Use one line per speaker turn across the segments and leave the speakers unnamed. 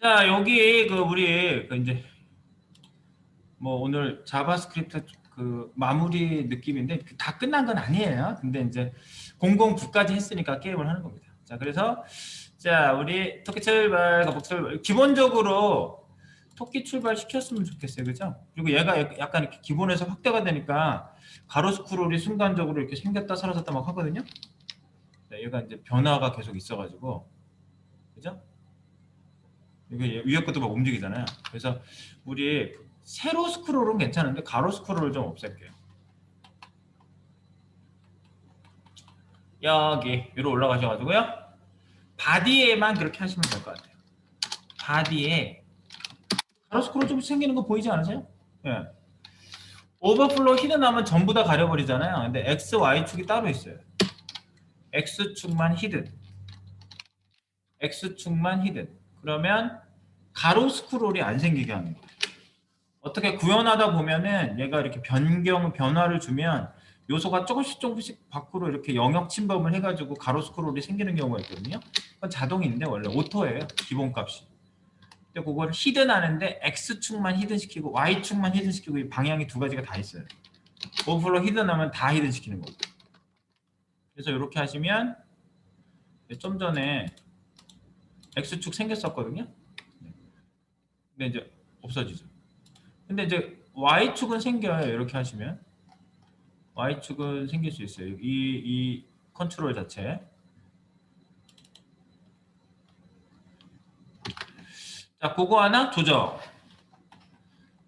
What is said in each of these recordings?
자, 여기 우리 이제 뭐 오늘 자바스크립트 마무리 느낌인데 다 끝난 건 아니에요. 근데 이제 009까지 했으니까 게임을 하는 겁니다. 자, 그래서 자, 우리 토끼 출발, 거북 출발. 기본적으로 토끼 출발 시켰으면 좋겠어요. 그죠? 그리고 얘가 약간 이렇게 기본에서 확대가 되니까 가로 스크롤이 순간적으로 이렇게 생겼다 사라졌다 막 하거든요. 네, 얘가 이제 변화가 계속 있어가지고, 그죠? 이게 위에 것도 막 움직이잖아요. 그래서 우리 세로 스크롤은 괜찮은데 가로 스크롤을 좀 없앨게요. 여기 위로 올라가셔가지고요. 바디에만 그렇게 하시면 될 것 같아요. 바디에 가로 스크롤 좀 생기는 거 보이지 않으세요? 예. 오버플로우 히든하면 전부 다 가려버리잖아요. 근데 X, Y축이 따로 있어요. X축만 히든. X축만 히든. 그러면 가로 스크롤이 안 생기게 하는 거예요. 어떻게 구현하다 보면은 얘가 이렇게 변화를 주면 요소가 조금씩 밖으로 이렇게 영역 침범을 해가지고 가로 스크롤이 생기는 경우가 있거든요. 그건 자동인데 원래 오토예요. 기본값이. 근데 그걸 히든 하는데 X축만 히든 시키고 Y축만 히든 시키고 이 방향이 두 가지가 다 있어요. 오버플로 히든 하면 다 히든 시키는 거고. 그래서 이렇게 하시면 좀 전에 X축 생겼었거든요. 근데 이제 없어지죠. 근데 이제 Y축은 생겨요. 이렇게 하시면. Y축은 생길 수 있어요. 이 컨트롤 자체. 자, 그거 하나 조정.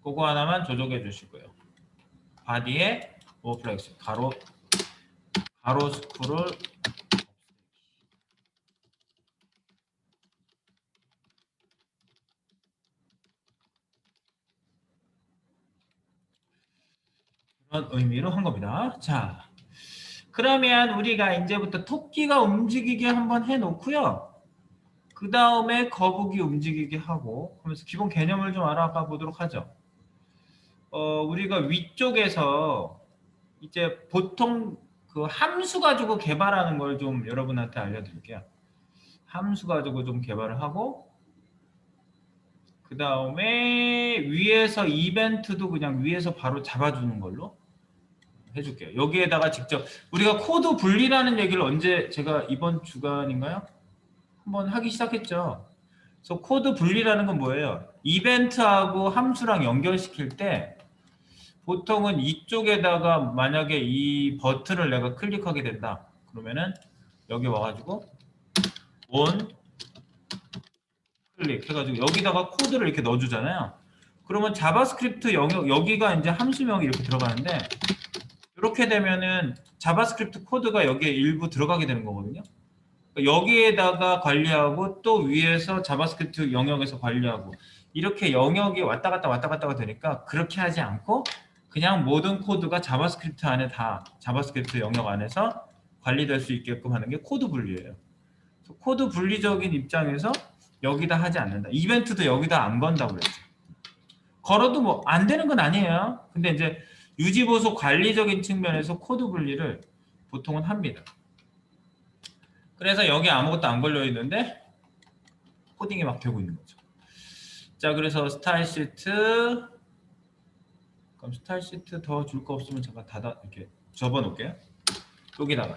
그거 하나만 조정해 주시고요. 바디에 오버플렉스 가로 스크롤 그런 의미로 한 겁니다. 자, 그러면 우리가 이제부터 토끼가 움직이게 한번 해놓고요. 그 다음에 거북이 움직이게 하고 하면서 기본 개념을 좀 알아가 보도록 하죠. 우리가 위쪽에서 이제 보통 그 함수 가지고 개발하는 걸 좀 여러분한테 알려드릴게요. 함수 가지고 좀 개발을 하고 그 다음에 위에서 이벤트도 그냥 위에서 바로 잡아주는 걸로 해줄게요. 여기에다가 직접 우리가 코드 분리라는 얘기를 언제 제가 이번 주간인가요? 한번 하기 시작했죠. 그래서 코드 분리라는 건 뭐예요? 이벤트하고 함수랑 연결시킬 때 보통은 이쪽에다가 만약에 이 버튼을 내가 클릭하게 된다. 그러면은 여기 와가지고 원 클릭 해가지고 여기다가 코드를 이렇게 넣어주잖아요. 그러면 자바스크립트 영역 여기가 이제 함수명이 이렇게 들어가는데 이렇게 되면은 자바스크립트 코드가 여기에 일부 들어가게 되는 거거든요. 여기에다가 관리하고 또 위에서 자바스크립트 영역에서 관리하고 이렇게 영역이 왔다 갔다가 되니까 그렇게 하지 않고 그냥 모든 코드가 자바스크립트 안에 다 자바스크립트 영역 안에서 관리될 수 있게끔 하는 게 코드 분리예요. 코드 분리적인 입장에서 여기다 하지 않는다. 이벤트도 여기다 안 건다고 그랬죠. 걸어도 뭐 안 되는 건 아니에요. 근데 이제 유지보수 관리적인 측면에서 코드 분리를 보통은 합니다. 그래서 여기 아무것도 안 걸려 있는데 코딩이 막 되고 있는 거죠. 자, 그래서 스타일 시트 그럼 스타일 시트 더 줄 거 없으면 잠깐 닫아 이렇게 접어 놓을게요. 여기다가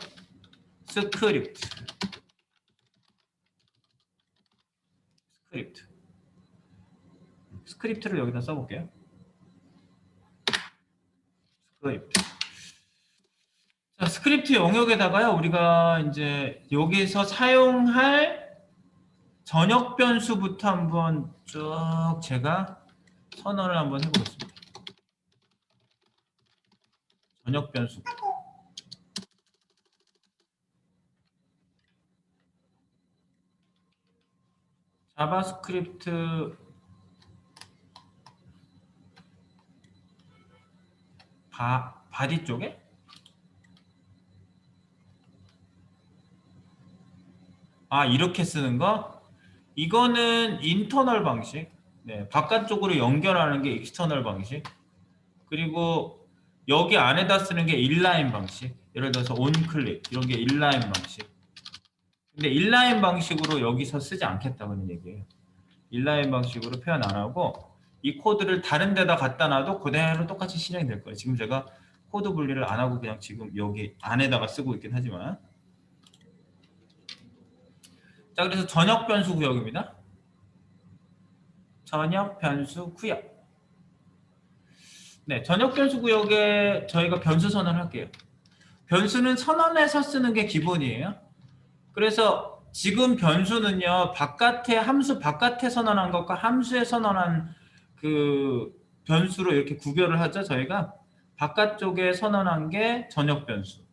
스크립트를 여기다 써볼게요. 자, 스크립트 영역에다가요 우리가 이제 여기서 사용할 전역 변수부터 한번 쭉 제가 선언을 한번 해보겠습니다. 전역 변수. 자바스크립트 바디 쪽에 이렇게 쓰는 거? 이거는 인터널 방식. 네, 바깥쪽으로 연결하는 게 익스터널 방식. 그리고 여기 안에다 쓰는 게 인라인 방식. 예를 들어서 온클릭 이런 게 인라인 방식. 근데 인라인 방식으로 여기서 쓰지 않겠다는 얘기예요. 인라인 방식으로 표현 안 하고 이 코드를 다른 데다 갖다 놔도 그대로 똑같이 실행이 될 거예요. 지금 제가 코드 분리를 안 하고 그냥 지금 여기 안에다가 쓰고 있긴 하지만. 자, 그래서 전역 변수 구역입니다. 전역 변수 구역. 네, 전역 변수 구역에 저희가 변수 선언할게요. 변수는 선언해서 쓰는 게 기본이에요. 그래서 지금 변수는요, 바깥에 함수 바깥에 선언한 것과 함수에 선언한 그 변수로 이렇게 구별을 하죠. 저희가 바깥쪽에 선언한 게 전역 변수,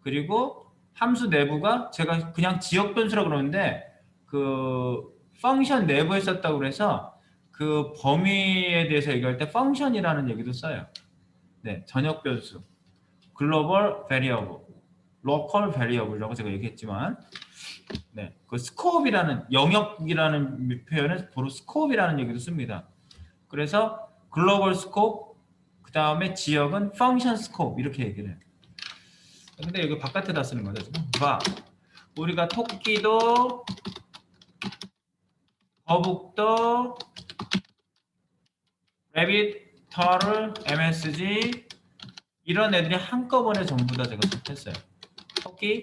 그리고 함수 내부가 제가 그냥 지역 변수라고 그러는데 그 펑션 내부에 썼다고 그래서 그 범위에 대해서 얘기할 때 펑션이라는 얘기도 써요. 네, 전역 변수, 글로벌 베리어블, 로컬 베리어블이라고 제가 얘기했지만, 네, 그 스코업이라는 영역이라는 표현은 도로 스코업이라는 얘기도 씁니다. 그래서 글로벌 스코업, 그 다음에 지역은 펑션 스코업 이렇게 얘기를 해요. 근데 여기 바깥에다 쓰는 거죠. 지금 봐, 우리가 토끼도 거북도 레빗, 터를, MSG 이런 애들이 한꺼번에 전부 다 제가 했어요. 토끼,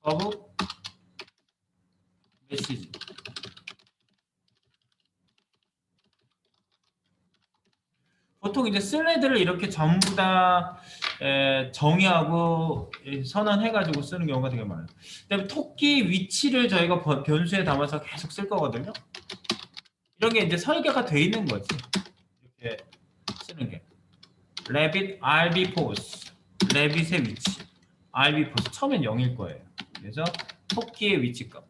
거북, 메시지. 보통 이제 쓸 애들을 이렇게 전부 다 정의하고 선언해가지고 쓰는 경우가 되게 많아요. 그다음에 토끼 위치를 저희가 변수에 담아서 계속 쓸 거거든요. 이런 게 이제 설계가 돼 있는 거지. 이렇게 쓰는 게. rabbit, RB pose. 레빗의 위치. RB pose. 처음엔 0일 거예요. 그래서 토끼의 위치값.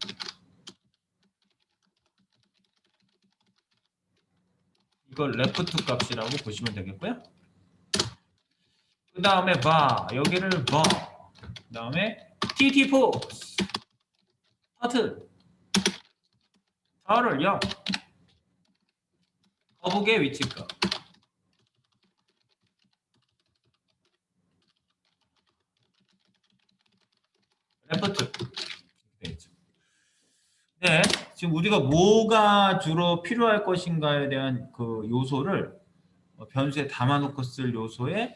이걸 레프트 값이라고 보시면 되겠고요. 그 다음에 바, 여기를 바. 그 다음에 TT pose. 터틀. 저를 0. 거북의 위치값. 레프트. 네, 지금 우리가 뭐가 주로 필요할 것인가에 대한 그 요소를 변수에 담아놓고 쓸 요소에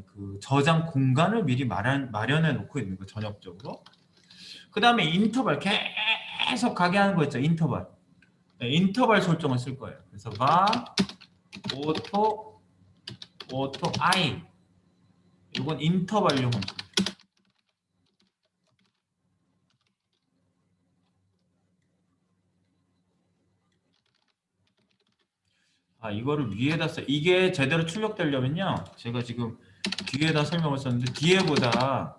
그 저장 공간을 미리 마련해 놓고 있는 거 전역적으로. 그 다음에 인터벌 계속 가게 하는 거 있죠. 인터벌. 네, 인터벌 설정을 쓸 거예요. 그래서 var auto I 이건 인터벌용 함수. 아, 이거를 위에다 써. 이게 제대로 출력되려면요. 제가 지금 뒤에다 설명을 썼는데 뒤에보다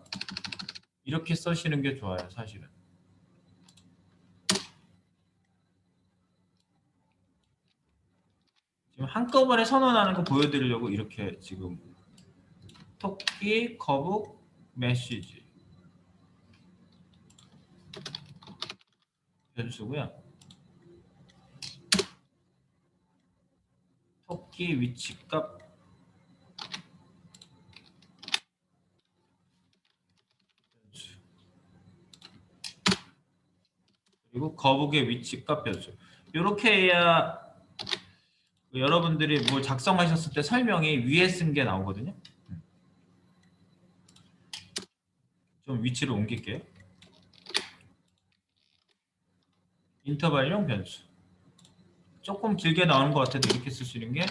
이렇게 쓰시는 게 좋아요, 사실은. 지금 한꺼번에 선언하는 거 보여드리려고 이렇게 지금 토끼, 거북, 메시지 변수고요. 토끼 위치값 변수. 그리고 거북의 위치값 변수. 이렇게 해야 여러분들이 뭘 작성하셨을 때 설명이 위에 쓴 게 나오거든요. 좀 위치를 옮길게요. 인터벌용 변수. 조금 길게 나오는 것 같아도 이렇게 쓰시는 게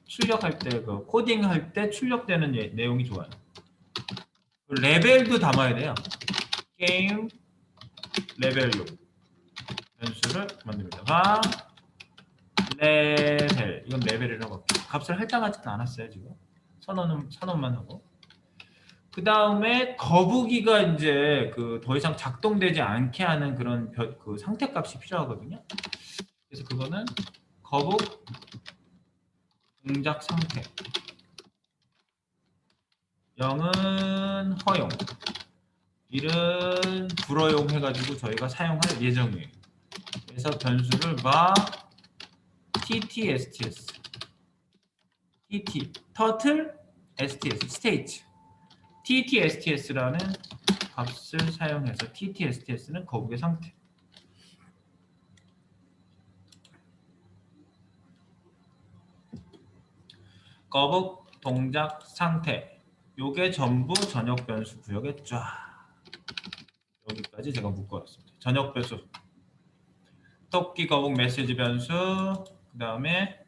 출력할 때, 그 코딩할 때 출력되는 내용이 좋아요. 레벨도 담아야 돼요. 게임 레벨로 변수를 만듭니다. 가 레벨, 이건 레벨이라고 할게요. 값을 할당하지는 않았어요 지금. 선언만 하고. 그 다음에 거북이가 이제 그 더 이상 작동되지 않게 하는 그런 그 상태값이 필요하거든요. 그래서 그거는 거북 동작 상태. 0은 허용, 1은 불허용 해가지고 저희가 사용할 예정이에요. 그래서 변수를 var tt sts tt turtle sts state tt sts라는 값을 사용해서 tt sts는 거북의 상태. 거북 동작 상태. 요게 전부 전역 변수 구역에 쫙 여기까지 제가 묶어놨습니다. 전역 변수. 토끼 거북 메시지 변수. 그 다음에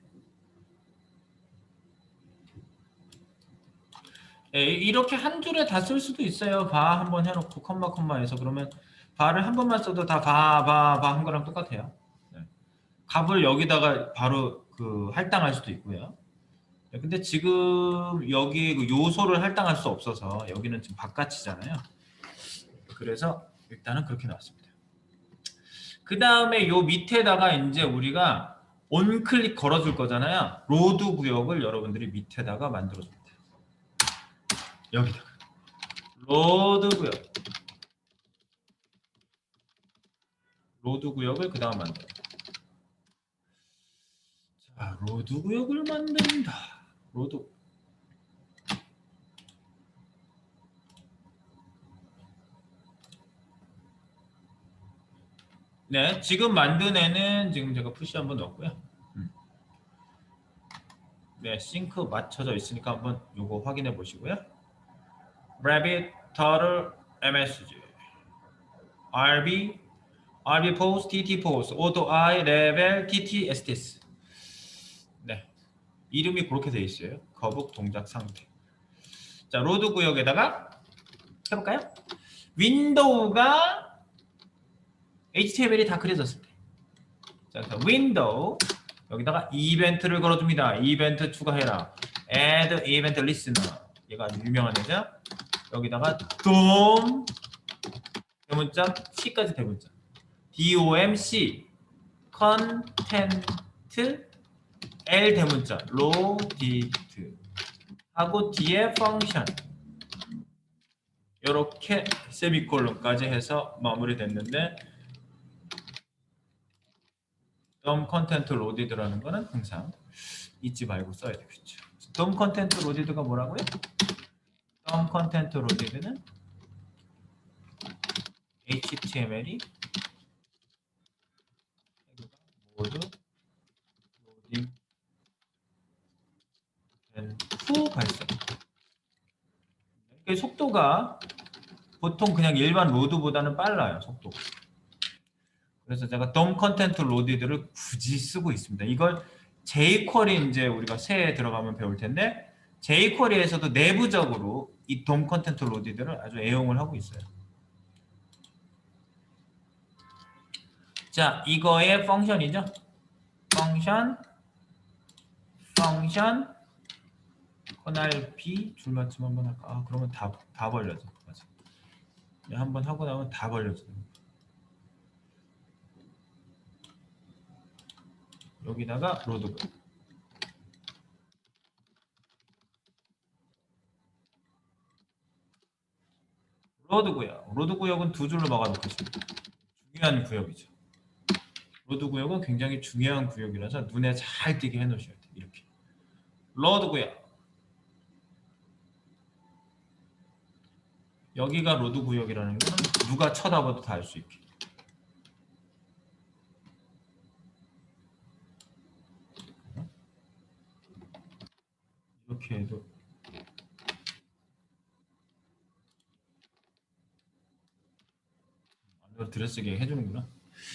이렇게 한 줄에 다 쓸 수도 있어요. 바 한번 해놓고 컴마해서 그러면 바를 한 번만 써도 다 바 한 거랑 똑같아요. 네. 값을 여기다가 바로 그 할당할 수도 있고요. 네, 근데 지금 여기 그 요소를 할당할 수 없어서 여기는 지금 바깥이잖아요. 그래서 일단은 그렇게 나왔습니다. 그 다음에 요 밑에다가 이제 우리가 온클릭 걸어줄 거잖아요. 로드 구역을 여러분들이 밑에다가 만들어줍니다. 여기다가 로드 구역을 그 다음 만들어. 자, 로드 구역을 만든다. 로드. 네, 지금 만든 애는 지금 제가 푸시 한번 넣었고요. 네, 싱크 맞춰져 있으니까 한번 요거 확인해 보시고요. Rabbit, Turtle, MSG, RB, pose, TT pose, auto I, level, TT, STS. 네, 이름이 그렇게 돼 있어요. 거북 동작 상태. 자, 로드 구역에다가 해볼까요? 윈도우가 HTML이 다 그려졌습니다. 자, 그래서 윈도우 여기다가 이벤트를 걸어줍니다. 이벤트 추가해라. add event listener. 얘가 아주 유명한 애죠. 여기다가 DOM 대문자 C까지 대문자 DOMC 컨텐트 L 대문자 로디트 하고 뒤에 펑션 이렇게 세미콜론까지 해서 마무리됐는데 DOM 컨텐트 로디드라는 거는 항상 잊지 말고 써야 되겠죠. DOM 컨텐트 로디드가 뭐라고요? DOM 컨텐트 로디드는 HTML이 모두 로딩 된 후 발생. 속도가 보통 그냥 일반 로드보다는 빨라요. 속도가. 그래서 제가 DOM 컨텐트 로디드를 굳이 쓰고 있습니다. 이걸 jQuery 이제 우리가 새해 들어가면 배울 텐데 jQuery에서도 내부적으로 이 DOM 컨텐트 로디드를 아주 애용을 하고 있어요. 자, 이거의 펑션이죠. 펑션 커널 B 줄맞춤 한번 할까? 아, 그러면 다 벌려져. 맞아. 한번 하고 나면 다 벌려져. 여기다가 로드 구역. 로드 구역은 두 줄로 막아놓겠습니다. 중요한 구역이죠. 로드 구역은 굉장히 중요한 구역이라서 눈에 잘 띄게 해놓으셔야 돼요. 이렇게. 로드 구역. 여기가 로드 구역이라는 거는 누가 쳐다봐도 다 알 수 있게. 이렇게 해도 들여쓰게 해주는구나.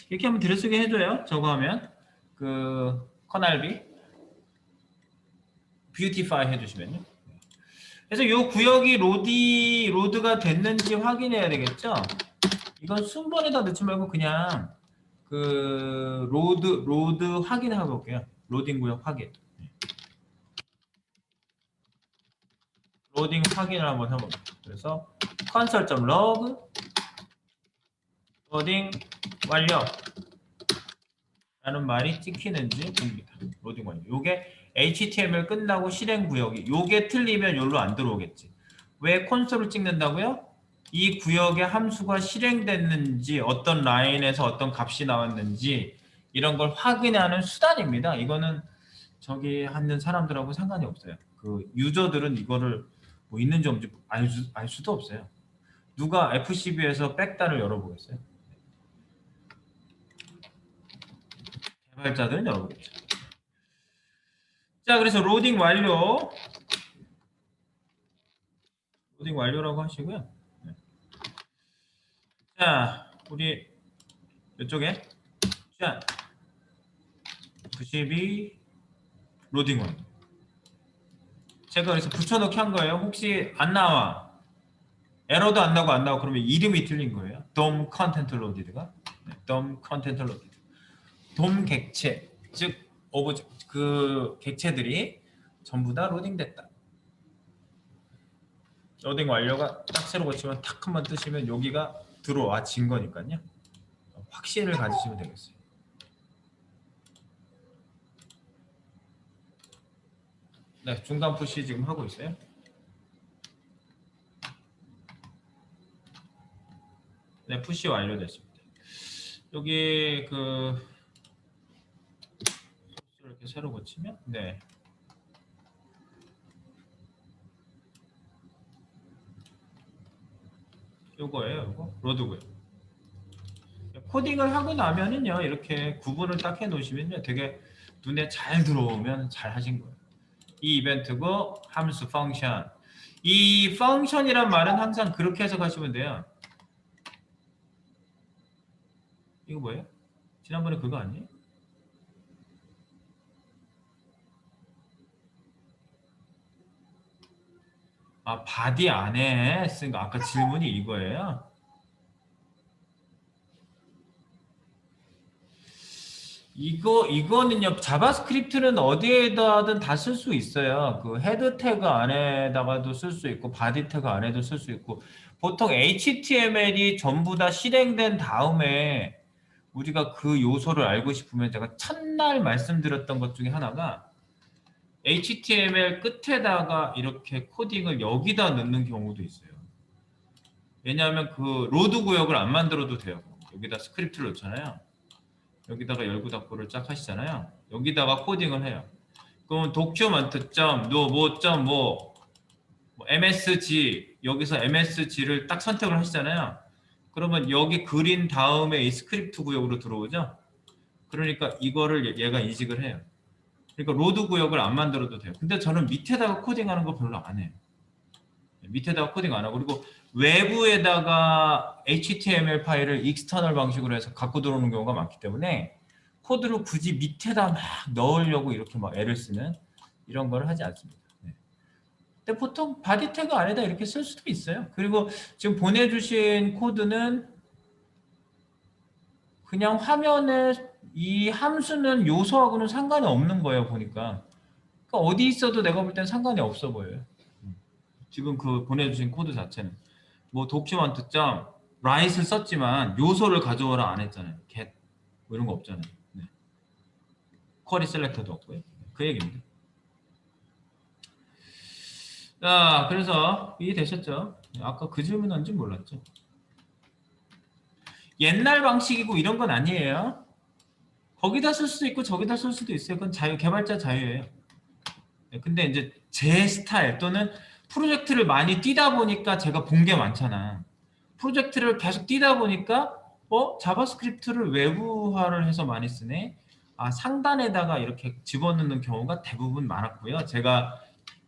이렇게 하면 들여쓰게 해줘요. 저거 하면 그 커널비 뷰티파이 해주시면요. 그래서 이 구역이 로드가 됐는지 확인해야 되겠죠. 이건 순번에다 넣지 말고 그냥 그 로드 확인해 볼게요. 로딩 구역 확인. 로딩 확인을 한번 해볼게요. 그래서 console.log 로딩 완료 라는 말이 찍히는지 봅니다. 로딩 완료. 요게 HTML 끝나고 실행 구역이 요게 틀리면 여기로 안 들어오겠지. 왜 콘솔을 찍는다고요? 이 구역의 함수가 실행됐는지 어떤 라인에서 어떤 값이 나왔는지 이런 걸 확인하는 수단입니다. 이거는 저기 하는 사람들하고 상관이 없어요. 그 유저들은 이거를 뭐 있는지 없는지 알 수도 없어요. 누가 FCB에서 백단을 열어보겠어요? 개발자들은 열어보겠죠. 자, 그래서 로딩 완료. 로딩 완료라고 하시고요. 네. 자, 우리 이쪽에 짠 92 로딩 완료. 제가 그래서 붙여넣기 한 거예요. 혹시 안 나와, 에러도 안 나고 그러면 이름이 틀린 거예요. DOM 컨텐트 로디드가 DOM 컨텐트 로디드. DOM 객체, 즉 오브젝 그 객체들이 전부 다 로딩됐다. 로딩 완료가 딱 새로 고치면 탁 한번 뜨시면 여기가 들어와진 거니까요. 확신을 가지시면 되겠어요. 네, 중간 푸시 지금 하고 있어요. 네, 푸시 완료됐습니다. 여기 그 이렇게 새로 고치면 네. 요거예요, 요거. 로드고요. 코딩을 하고 나면은요, 이렇게 구분을 딱 해 놓으시면요, 되게 눈에 잘 들어오면 잘 하신 거예요. 이 이벤트고 함수 펑션. 이 펑션이란 말은 항상 그렇게 해석하시면 돼요. 이거 뭐예요? 지난번에 그거 아니에요? 아, 바디 안에 쓴 거. 아까 질문이 이거예요. 이거는요, 자바스크립트는 어디에다든 다 쓸 수 있어요. 그 헤드 태그 안에다가도 쓸 수 있고, 바디 태그 안에도 쓸 수 있고, 보통 HTML이 전부 다 실행된 다음에 우리가 그 요소를 알고 싶으면 제가 첫날 말씀드렸던 것 중에 하나가 HTML 끝에다가 이렇게 코딩을 여기다 넣는 경우도 있어요. 왜냐하면 그 로드 구역을 안 만들어도 돼요. 여기다 스크립트를 넣잖아요. 여기다가 열고 닫고를 쫙 하시잖아요. 여기다가 코딩을 해요. 그럼 document.no MSG, 여기서 MSG를 딱 선택을 하시잖아요. 그러면 여기 그린 다음에 이 스크립트 구역으로 들어오죠. 그러니까 이거를 얘가 인식을 해요. 그러니까 로드 구역을 안 만들어도 돼요. 근데 저는 밑에다가 코딩하는 거 별로 안 해요. 밑에다가 코딩 안 하고, 그리고 외부에다가 HTML 파일을 익스터널 방식으로 해서 갖고 들어오는 경우가 많기 때문에 코드를 굳이 밑에다 막 넣으려고 이렇게 막 애를 쓰는 이런 걸 하지 않습니다. 네. 근데 보통 바디 태그 안에다 이렇게 쓸 수도 있어요. 그리고 지금 보내주신 코드는 그냥 화면에 이 함수는 요소하고는 상관이 없는 거예요, 보니까. 그러니까 어디 있어도 내가 볼 땐 상관이 없어 보여요. 지금 그 보내주신 코드 자체는 뭐 document.write을 썼지만 요소를 가져오라 안 했잖아요. get 뭐 이런 거 없잖아요. 네. 쿼리 셀렉터도 없고요. 그 얘기입니다. 자, 그래서 이해되셨죠? 아까 그 질문인지 몰랐죠. 옛날 방식이고 이런 건 아니에요. 거기다 쓸 수도 있고 저기다 쓸 수도 있어요. 그건 개발자 자유예요. 근데 이제 제 스타일 또는 프로젝트를 많이 뛰다 보니까 제가 본 게 많잖아. 프로젝트를 계속 뛰다 보니까 자바스크립트를 외부화를 해서 많이 쓰네. 아, 상단에다가 이렇게 집어넣는 경우가 대부분 많았고요. 제가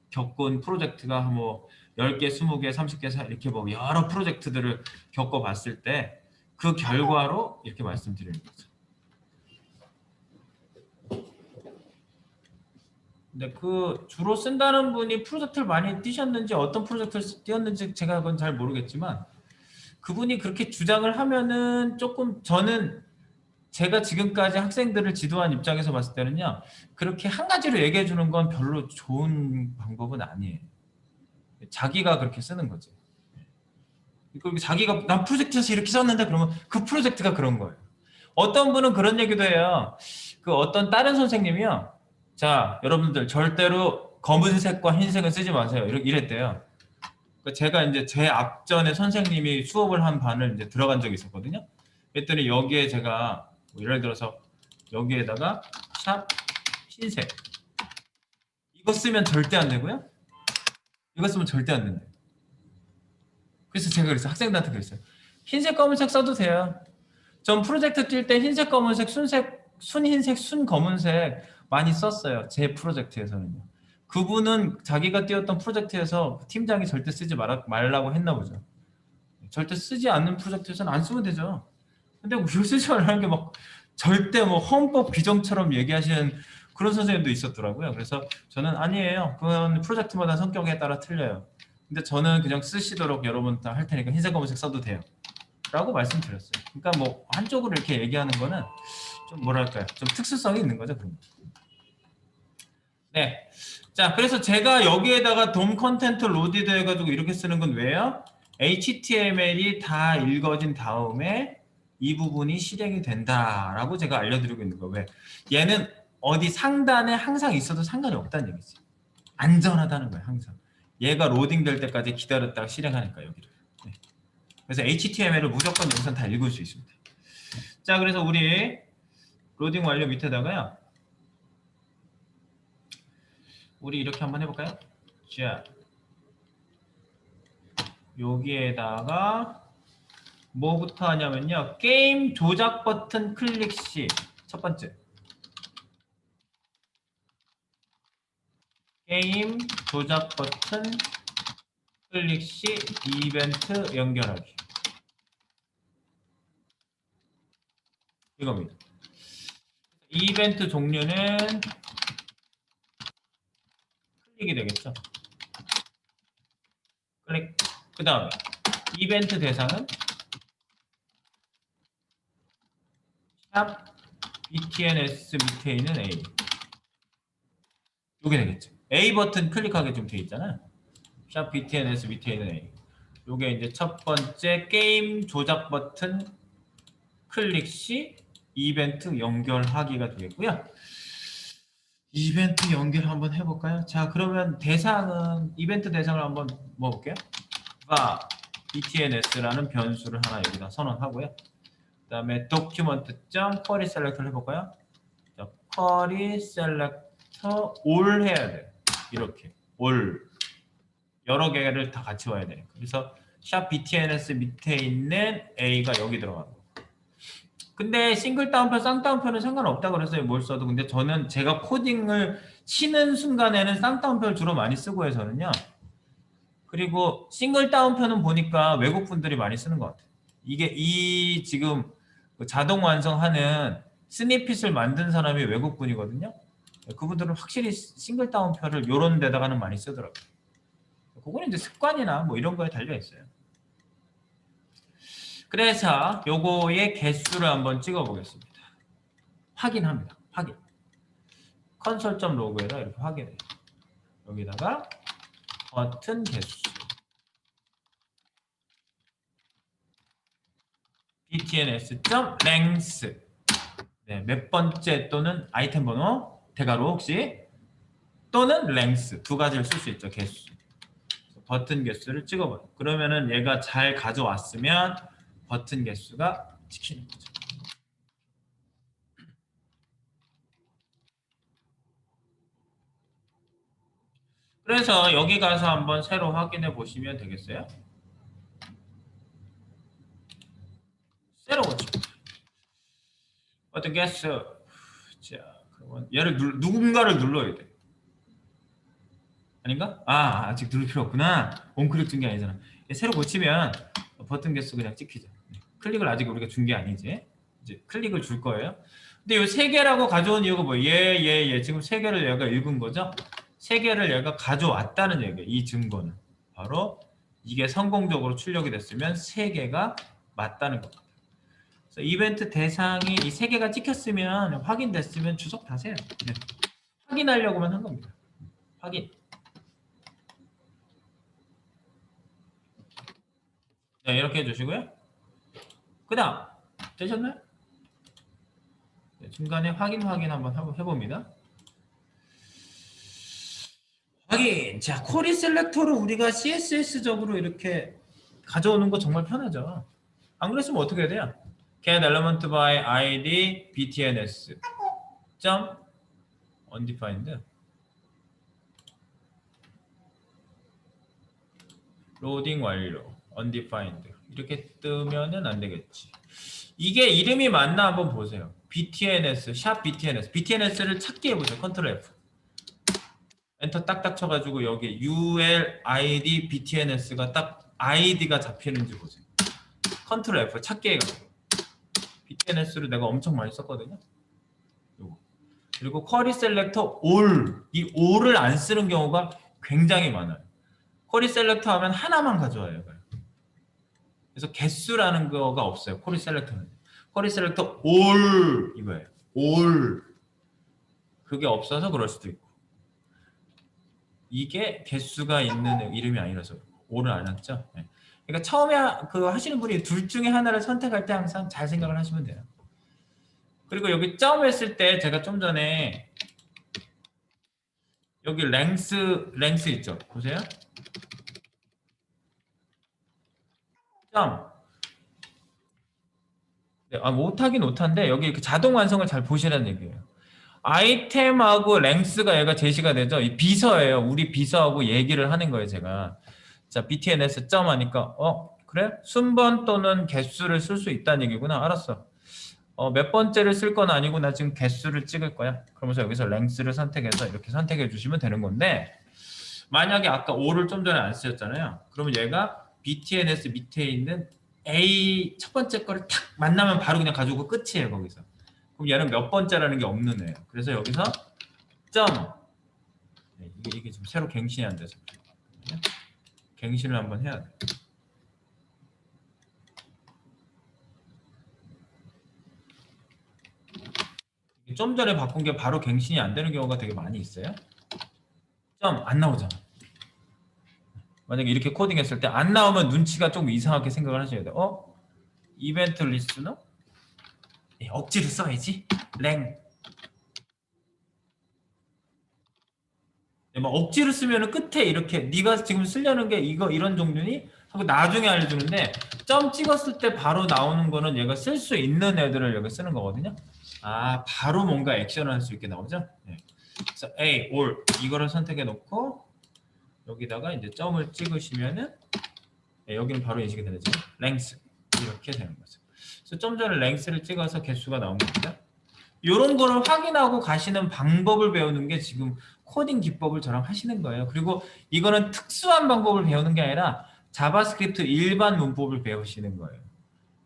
겪은 프로젝트가 뭐 10개, 20개, 30개 이렇게 뭐 여러 프로젝트들을 겪어봤을 때 그 결과로 이렇게 말씀드리는 거죠. 근데 그 주로 쓴다는 분이 프로젝트를 많이 뛰셨는지 어떤 프로젝트를 뛰었는지 제가 그건 잘 모르겠지만 그분이 그렇게 주장을 하면은 조금 저는 제가 지금까지 학생들을 지도한 입장에서 봤을 때는요, 그렇게 한 가지로 얘기해 주는 건 별로 좋은 방법은 아니에요. 자기가 그렇게 쓰는 거지. 그리고 자기가 난 프로젝트에서 이렇게 썼는데 그러면 그 프로젝트가 그런 거예요. 어떤 분은 그런 얘기도 해요. 그 어떤 다른 선생님이요. 자, 여러분들 절대로 검은색과 흰색은 쓰지 마세요. 이랬대요. 제가 이제 제 앞전에 선생님이 수업을 한 반을 이제 들어간 적이 있었거든요. 그랬더니 여기에 제가 뭐 예를 들어서 여기에다가 샵 흰색 이거 쓰면 절대 안 되고요. 이거 쓰면 절대 안 된대요. 그래서 제가 그랬어요. 학생들한테 그랬어요. 흰색 검은색 써도 돼요. 전 프로젝트 뛸 때 흰색 검은색 순흰색 순 검은색 많이 썼어요. 제 프로젝트에서는요. 그분은 자기가 띄웠던 프로젝트에서 팀장이 절대 쓰지 말라고 했나 보죠. 절대 쓰지 않는 프로젝트에서는 안 쓰면 되죠. 근데 뭐 이거 쓰지 말라는 게 막 절대 뭐 헌법 규정처럼 얘기하시는 그런 선생님도 있었더라고요. 그래서 저는 아니에요. 그건 프로젝트마다 성격에 따라 틀려요. 근데 저는 그냥 쓰시도록 여러분 다 할 테니까 흰색 검은색 써도 돼요. 라고 말씀드렸어요. 그러니까 뭐 한쪽으로 이렇게 얘기하는 거는 좀 뭐랄까요? 좀 특수성이 있는 거죠. 그런 거. 네. 자, 그래서 제가 여기에다가 돔 컨텐트 로디드 해가지고 이렇게 쓰는 건 왜요? HTML이 다 읽어진 다음에 이 부분이 실행이 된다라고 제가 알려드리고 있는 거예요. 왜? 얘는 어디 상단에 항상 있어도 상관이 없다는 얘기지. 안전하다는 거예요. 항상. 얘가 로딩 될 때까지 기다렸다가 실행하니까 여기를. 네. 그래서 HTML을 무조건 여기서 다 읽을 수 있습니다. 자, 그래서 우리 로딩 완료 밑에다가요. 우리 이렇게 한번 해볼까요? 자, 여기에다가 뭐부터 하냐면요. 게임 조작 버튼 클릭 시 첫 번째. 게임 조작 버튼 클릭 시 이벤트 연결하기. 이겁니다. 이벤트 종류는 클릭이 되겠죠. 클릭. 그 다음에 이벤트 대상은 샵 btns 밑에 있는 A. 요게 되겠죠. A 버튼 클릭하게 좀 돼 있잖아요. 샵 btns 밑에 있는 A. 요게 이제 첫 번째 게임 조작 버튼 클릭 시 이벤트 연결하기가 되겠고요. 이벤트 연결 한번 해볼까요? 자, 그러면 대상은 이벤트 대상을 한번 먹어볼게요. btns라는 변수를 하나 여기다 선언하고요. 그 다음에 document.query select를 해볼까요? 자, query selector all 해야 돼요. 이렇게 all 여러 개를 다 같이 와야 되니까. 그래서 샵 btns 밑에 있는 a가 여기 들어가고. 근데 싱글 다운표, 쌍따옴표는 상관없다고 그랬어요. 뭘 써도. 근데 저는 제가 코딩을 치는 순간에는 쌍따옴표를 주로 많이 쓰고 해서는요. 그리고 싱글 다운표는 보니까 외국 분들이 많이 쓰는 것 같아요. 이게 이 지금 자동 완성하는 스니핏을 만든 사람이 외국 분이거든요. 그분들은 확실히 싱글 다운표를 이런 데다가는 많이 쓰더라고요. 그거는 이제 습관이나 뭐 이런 거에 달려 있어요. 그래서 요거의 개수를 한번 찍어 보겠습니다. 확인합니다. 확인. console.log에다 이렇게 확인해요. 여기다가 버튼 개수 btns.length 네, 몇 번째 또는 아이템 번호 대괄호 혹시 또는 length 두 가지를 쓸 수 있죠. 개수. 버튼 개수를 찍어봐요. 그러면은 얘가 잘 가져왔으면 버튼 개수가 찍히는 거죠. 그래서 여기 가서 한번 새로 확인해 보시면 되겠어요. 새로 고쳐. 버튼 개수. 자, 그러면 얘를 누군가를 눌러야 돼. 아닌가? 아, 아직 누를 필요 없구나. 온클릭 준 게 아니잖아. 새로 고치면 버튼 개수 그냥 찍히죠. 클릭을 아직 우리가 준 게 아니지. 이제 클릭을 줄 거예요. 근데 이 세 개라고 가져온 이유가 뭐예요? 얘. 지금 세 개를 얘가 읽은 거죠? 세 개를 얘가 가져왔다는 얘기예요. 이 증거는. 바로 이게 성공적으로 출력이 됐으면 세 개가 맞다는 겁니다. 그래서 이벤트 대상이 이 세 개가 찍혔으면 확인됐으면 주석 다세요. 네. 확인하려고만 한 겁니다. 확인. 네, 이렇게 해주시고요. 그 다음 되셨나요? 네, 중간에 확인 한번 해봅니다. 확인. 자, 쿼리 셀렉터로 우리가 CSS적으로 이렇게 가져오는 거 정말 편하죠. 안 그랬으면 어떻게 해야 돼요? get element by id btns 점 undefined 로딩 완료 undefined 이렇게 뜨면은 안 되겠지. 이게 이름이 맞나 한번 보세요. btns 샵 btns를 찾기 해보세요. 컨트롤 F. 엔터 딱딱 쳐가지고 여기 ULID BTNS가 딱 아이디가 잡히는지 보세요. 컨트롤 F 찾기 해가지고 BTNS를 내가 엄청 많이 썼거든요. 요거. 그리고 쿼리 셀렉터 all, 이 all을 안 쓰는 경우가 굉장히 많아요. 쿼리 셀렉터 하면 하나만 가져와요. 그래서 개수라는 거가 없어요. 쿼리 셀렉터는. 쿼리 셀렉터 all 이거예요. all. 그게 없어서 그럴 수도 있고. 이게 개수가 있는 이름이 아니라서 all을 안 했죠. 네. 그러니까 처음에 그 하시는 분이 둘 중에 하나를 선택할 때 항상 잘 생각을 하시면 돼요. 그리고 여기 점 했을 때 제가 좀 전에 여기 랭스 있죠. 보세요. 점. 네, 못하긴 못한데 여기 이렇게 자동 완성을 잘 보시라는 얘기예요. 아이템하고 랭스가 얘가 제시가 되죠. 이 비서예요. 우리 비서하고 얘기를 하는 거예요, 제가. 자, BTNS 점 하니까 그래? 순번 또는 개수를 쓸 수 있다는 얘기구나. 알았어. 몇 번째를 쓸 건 아니고 나 지금 개수를 찍을 거야. 그러면서 여기서 랭스를 선택해서 이렇게 선택해 주시면 되는 건데 만약에 아까 5를 좀 전에 안 쓰셨잖아요. 그러면 얘가 BTNS 밑에 있는 A 첫 번째 거를 탁 만나면 바로 그냥 가지고 끝이에요. 거기서. 그럼 얘는 몇 번째라는 게 없는 애예요. 그래서 여기서 점 네, 이게 지금 새로 갱신이 안 돼서 갱신을 한번 해야 돼. 좀 전에 바꾼 게 바로 갱신이 안 되는 경우가 되게 많이 있어요. 점 안 나오잖아. 만약에 이렇게 코딩했을 때 안 나오면 눈치가 좀 이상하게 생각을 하셔야 돼요. 이벤트 리스너? 억지로 써야지. 랭. 막 억지로 쓰면은 끝에 이렇게 네가 지금 쓰려는 게 이거 이런 종류니? 하고 나중에 알려주는데 점 찍었을 때 바로 나오는 거는 얘가 쓸 수 있는 애들을 여기 쓰는 거거든요. 바로 뭔가 액션을 할 수 있게 나오죠. 네. 그래서 A, all 이거를 선택해 놓고 여기다가 이제 점을 찍으시면은 네, 여기는 바로 인식이 되죠. 랭스 이렇게 되는 거죠. 그래서 좀 전에 랭스를 찍어서 개수가 나온 겁니다. 이런 거를 확인하고 가시는 방법을 배우는 게 지금 코딩 기법을 저랑 하시는 거예요. 그리고 이거는 특수한 방법을 배우는 게 아니라 자바스크립트 일반 문법을 배우시는 거예요.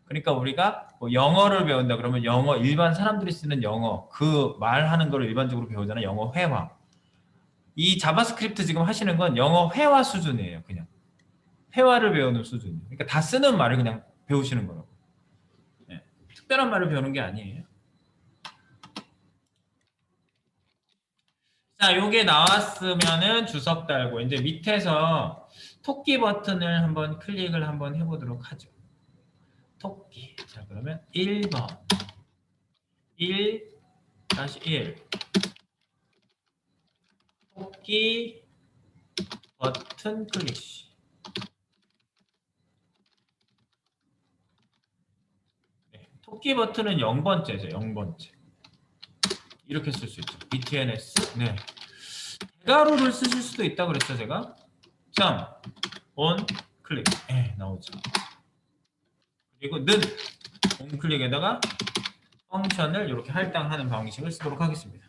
그러니까 우리가 뭐 영어를 배운다 그러면 영어 일반 사람들이 쓰는 영어 그 말하는 거를 일반적으로 배우잖아요. 영어 회화. 이 자바스크립트 지금 하시는 건 영어 회화 수준이에요. 그냥 회화를 배우는 수준이에요. 그러니까 다 쓰는 말을 그냥 배우시는 거라고. 네. 특별한 말을 배우는 게 아니에요. 자, 요게 나왔으면은 주석 달고 이제 밑에서 토끼 버튼을 한번 클릭을 한번 해보도록 하죠. 토끼. 자, 그러면 1번 1-1 토끼 버튼 클릭. 네, 토끼 버튼은 0번째죠. 0번째. 이렇게 쓸 수 있죠. BTNS. 네. 대괄호를 쓰실 수도 있다 그랬죠, 제가. 점, 온, 클릭. 나오죠. 그리고 는, 온 클릭에다가 펑션을 이렇게 할당하는 방식을 쓰도록 하겠습니다.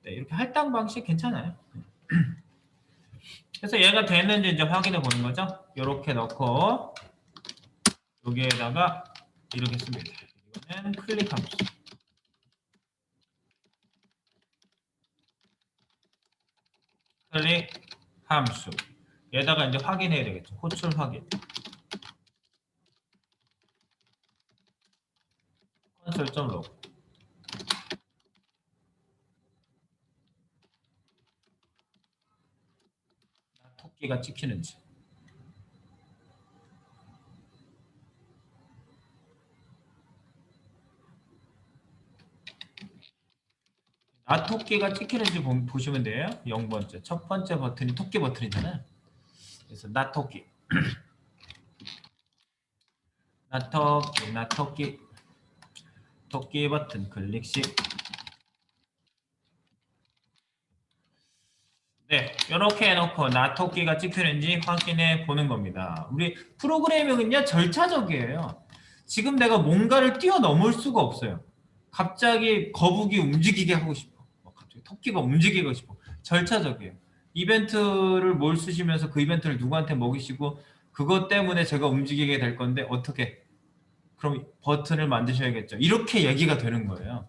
네, 이렇게 할당 방식 괜찮아요. 그래서 얘가 되는지 이제 확인해 보는 거죠. 이렇게 넣고 여기에다가 이렇게 씁니다. 이거는 클릭 함수. 클릭 함수. 얘다가 이제 확인해야 되겠죠. 호출 확인. 콘솔.log. 토끼가 찍히는지. 토끼가 찍히는지 보시면 돼요. 0번째. 첫 번째 버튼이 토끼 버튼이잖아요. 그래서 토끼. 토끼. 토끼 버튼 클릭식. 네, 이렇게 해놓고 토끼가 찍히는지 확인해 보는 겁니다. 우리 프로그래밍은요 절차적이에요. 지금 내가 뭔가를 뛰어넘을 수가 없어요. 갑자기 거북이 움직이게 하고 싶어. 갑자기 토끼가 움직이고 싶어. 절차적이에요. 이벤트를 뭘 쓰시면서 그 이벤트를 누구한테 먹이시고 그것 때문에 제가 움직이게 될 건데 어떻게 그럼 버튼을 만드셔야겠죠. 이렇게 얘기가 되는 거예요.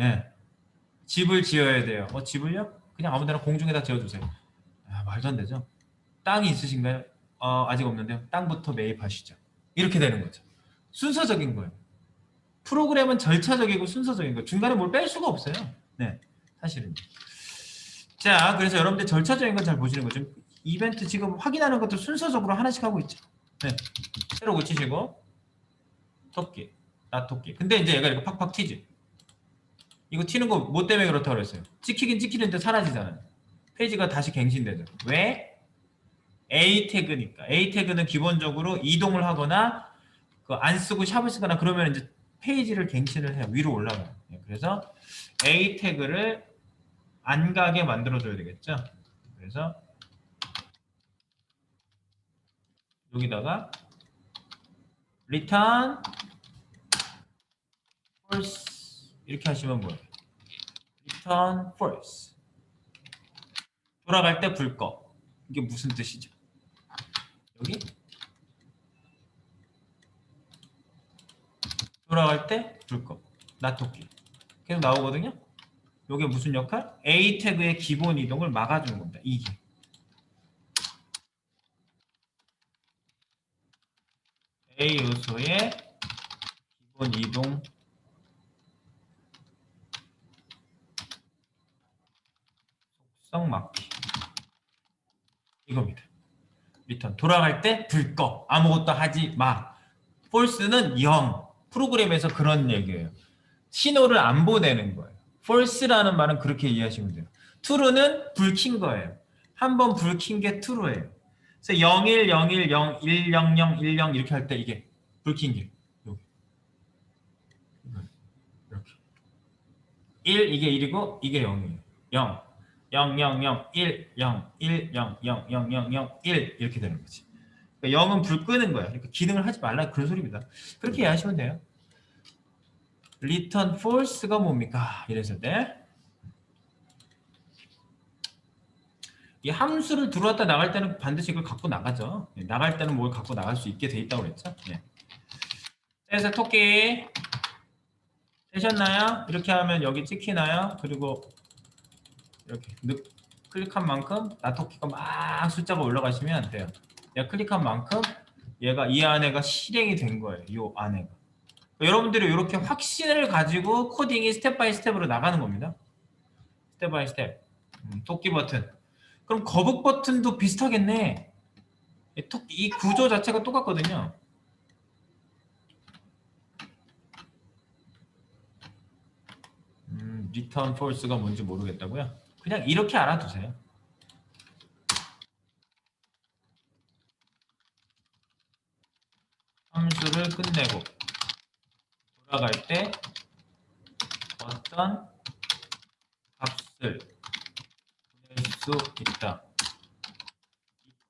예. 집을 지어야 돼요. 집을요? 그냥 아무 데나 공중에다 지어주세요. 아, 말도 안 되죠. 땅이 있으신가요? 아직 없는데요. 땅부터 매입하시죠. 이렇게 되는 거죠. 순서적인 거예요. 프로그램은 절차적이고 순서적인 거예요. 중간에 뭘 뺄 수가 없어요. 네, 사실은. 자, 그래서 여러분들 절차적인 건 잘 보시는 거죠. 이벤트 지금 확인하는 것도 순서적으로 하나씩 하고 있죠. 네, 새로 고치시고 토끼, 나 토끼. 근데 이제 얘가 이렇게 팍팍 튀지. 이거 튀는 거 뭐 때문에 그렇다고 그랬어요? 찍히긴 찍히는데 사라지잖아요. 페이지가 다시 갱신되죠. 왜? A 태그니까. A 태그는 기본적으로 이동을 하거나 그 안 쓰고 샵을 쓰거나 그러면 이제 페이지를 갱신을 해요. 위로 올라가요. 그래서 A 태그를 안 가게 만들어줘야 되겠죠. 그래서 여기다가 return false 이렇게 하시면 뭐예요? return false 돌아갈 때 불 꺼. 이게 무슨 뜻이죠? 여기 돌아갈 때 불 꺼. 놔토끼 계속 나오거든요. 이게 무슨 역할? A 태그의 기본 이동을 막아주는 겁니다. 이게 A 요소의 기본 이동 속성 막기 이겁니다. 리턴 돌아갈 때 불 꺼. 아무것도 하지 마. false는 0. 프로그램에서 그런 얘기예요. 신호를 안 보내는 거예요. false라는 말은 그렇게 이해하시면 돼요. true는 불 킨 거예요. 한번 불 킨 게 true예요. 그래서 01, 01, 0, 100, 10 이렇게 할 때 이게 불 킨 게 여기 이렇게 1 이게 1이고 이게 0이에요. 0, 0, 0, 0, 1, 0, 1, 0, 0, 0, 0, 0, 1 이렇게 되는 거지. 그러니까 0은 불 끄는 거야. 그러니까 기능을 하지 말라 그런 소리입니다. 그렇게 이해하시면 돼요. return false가 뭡니까? 이랬을 때 이 함수를 들어왔다 나갈 때는 반드시 이걸 갖고 나가죠. 나갈 때는 뭘 갖고 나갈 수 있게 돼 있다고 그랬죠. 그래서 토끼 되셨나요? 이렇게 하면 여기 찍히나요? 그리고 이렇게 클릭한 만큼 나토끼가 막 숫자가 올라가시면 돼요. 내가 클릭한 만큼 얘가 이 안에가 실행이 된 거예요. 이 안에가. 여러분들이 이렇게 확신을 가지고 코딩이 스텝 바이 스텝으로 나가는 겁니다. 스텝 바이 스텝. 토끼 버튼. 그럼 거북 버튼도 비슷하겠네. 이 구조 자체가 똑같거든요. return false가 뭔지 모르겠다고요? 그냥 이렇게 알아두세요. 함수를 끝내고 돌아갈 때 어떤 값을 보낼 수 있다.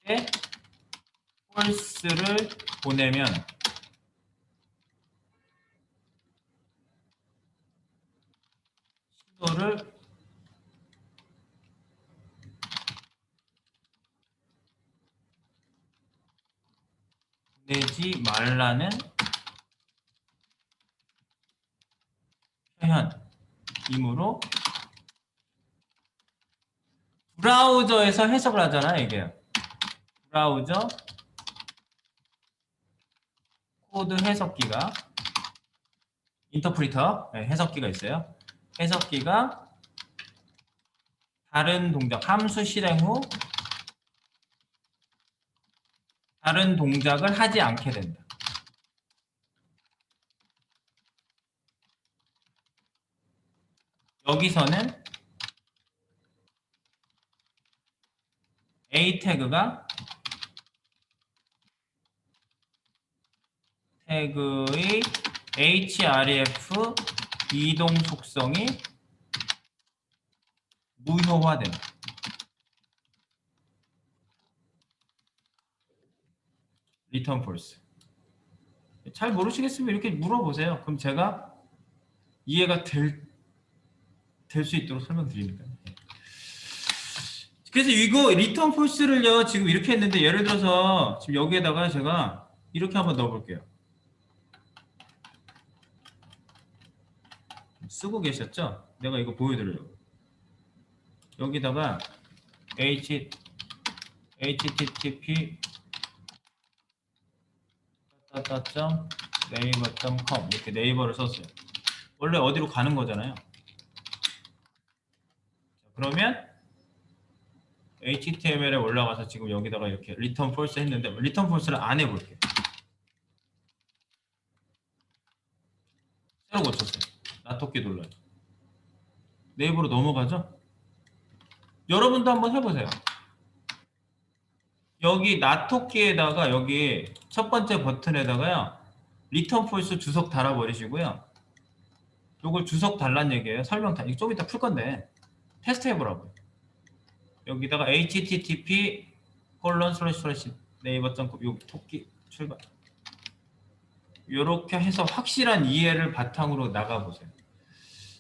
이때 false를 보내면 신호를 보내지 말라는 표현이므로 브라우저에서 해석을 하잖아요. 이게 브라우저 코드 해석기가 인터프리터 해석기가 있어요. 해석기가 다른 동작 함수 실행 후 다른 동작을 하지 않게 된다. 여기서는 A 태그가 태그의 href 이동 속성이 무효화된다. return false. 잘 모르시겠으면 이렇게 물어보세요. 그럼 제가 이해가 될 수 있도록 설명드리니까요. 그래서 이거 리턴 폴스를요 지금 이렇게 했는데 예를 들어서 지금 여기에다가 제가 이렇게 한번 넣어볼게요. 쓰고 계셨죠? 내가 이거 보여드리려고. 여기다가 http naver.com 이렇게 네이버를 썼어요. 원래 어디로 가는 거잖아요. 그러면 HTML에 올라가서 지금 여기다가 이렇게 return false 했는데 return false를 안 해볼게요. 새로 고쳤어요. 나토끼 눌러요. 네이버로 넘어가죠? 여러분도 한번 해보세요. 여기 나토끼에다가 여기 첫 번째 버튼에다가요 return false 주석 달아버리시고요. 요걸 주석 달란 얘기예요. 설명 다, 이거 좀 이따 풀 건데 테스트 해보라고요. 여기다가 http 네이버.com 요 토끼 출발 요렇게 해서 확실한 이해를 바탕으로 나가보세요.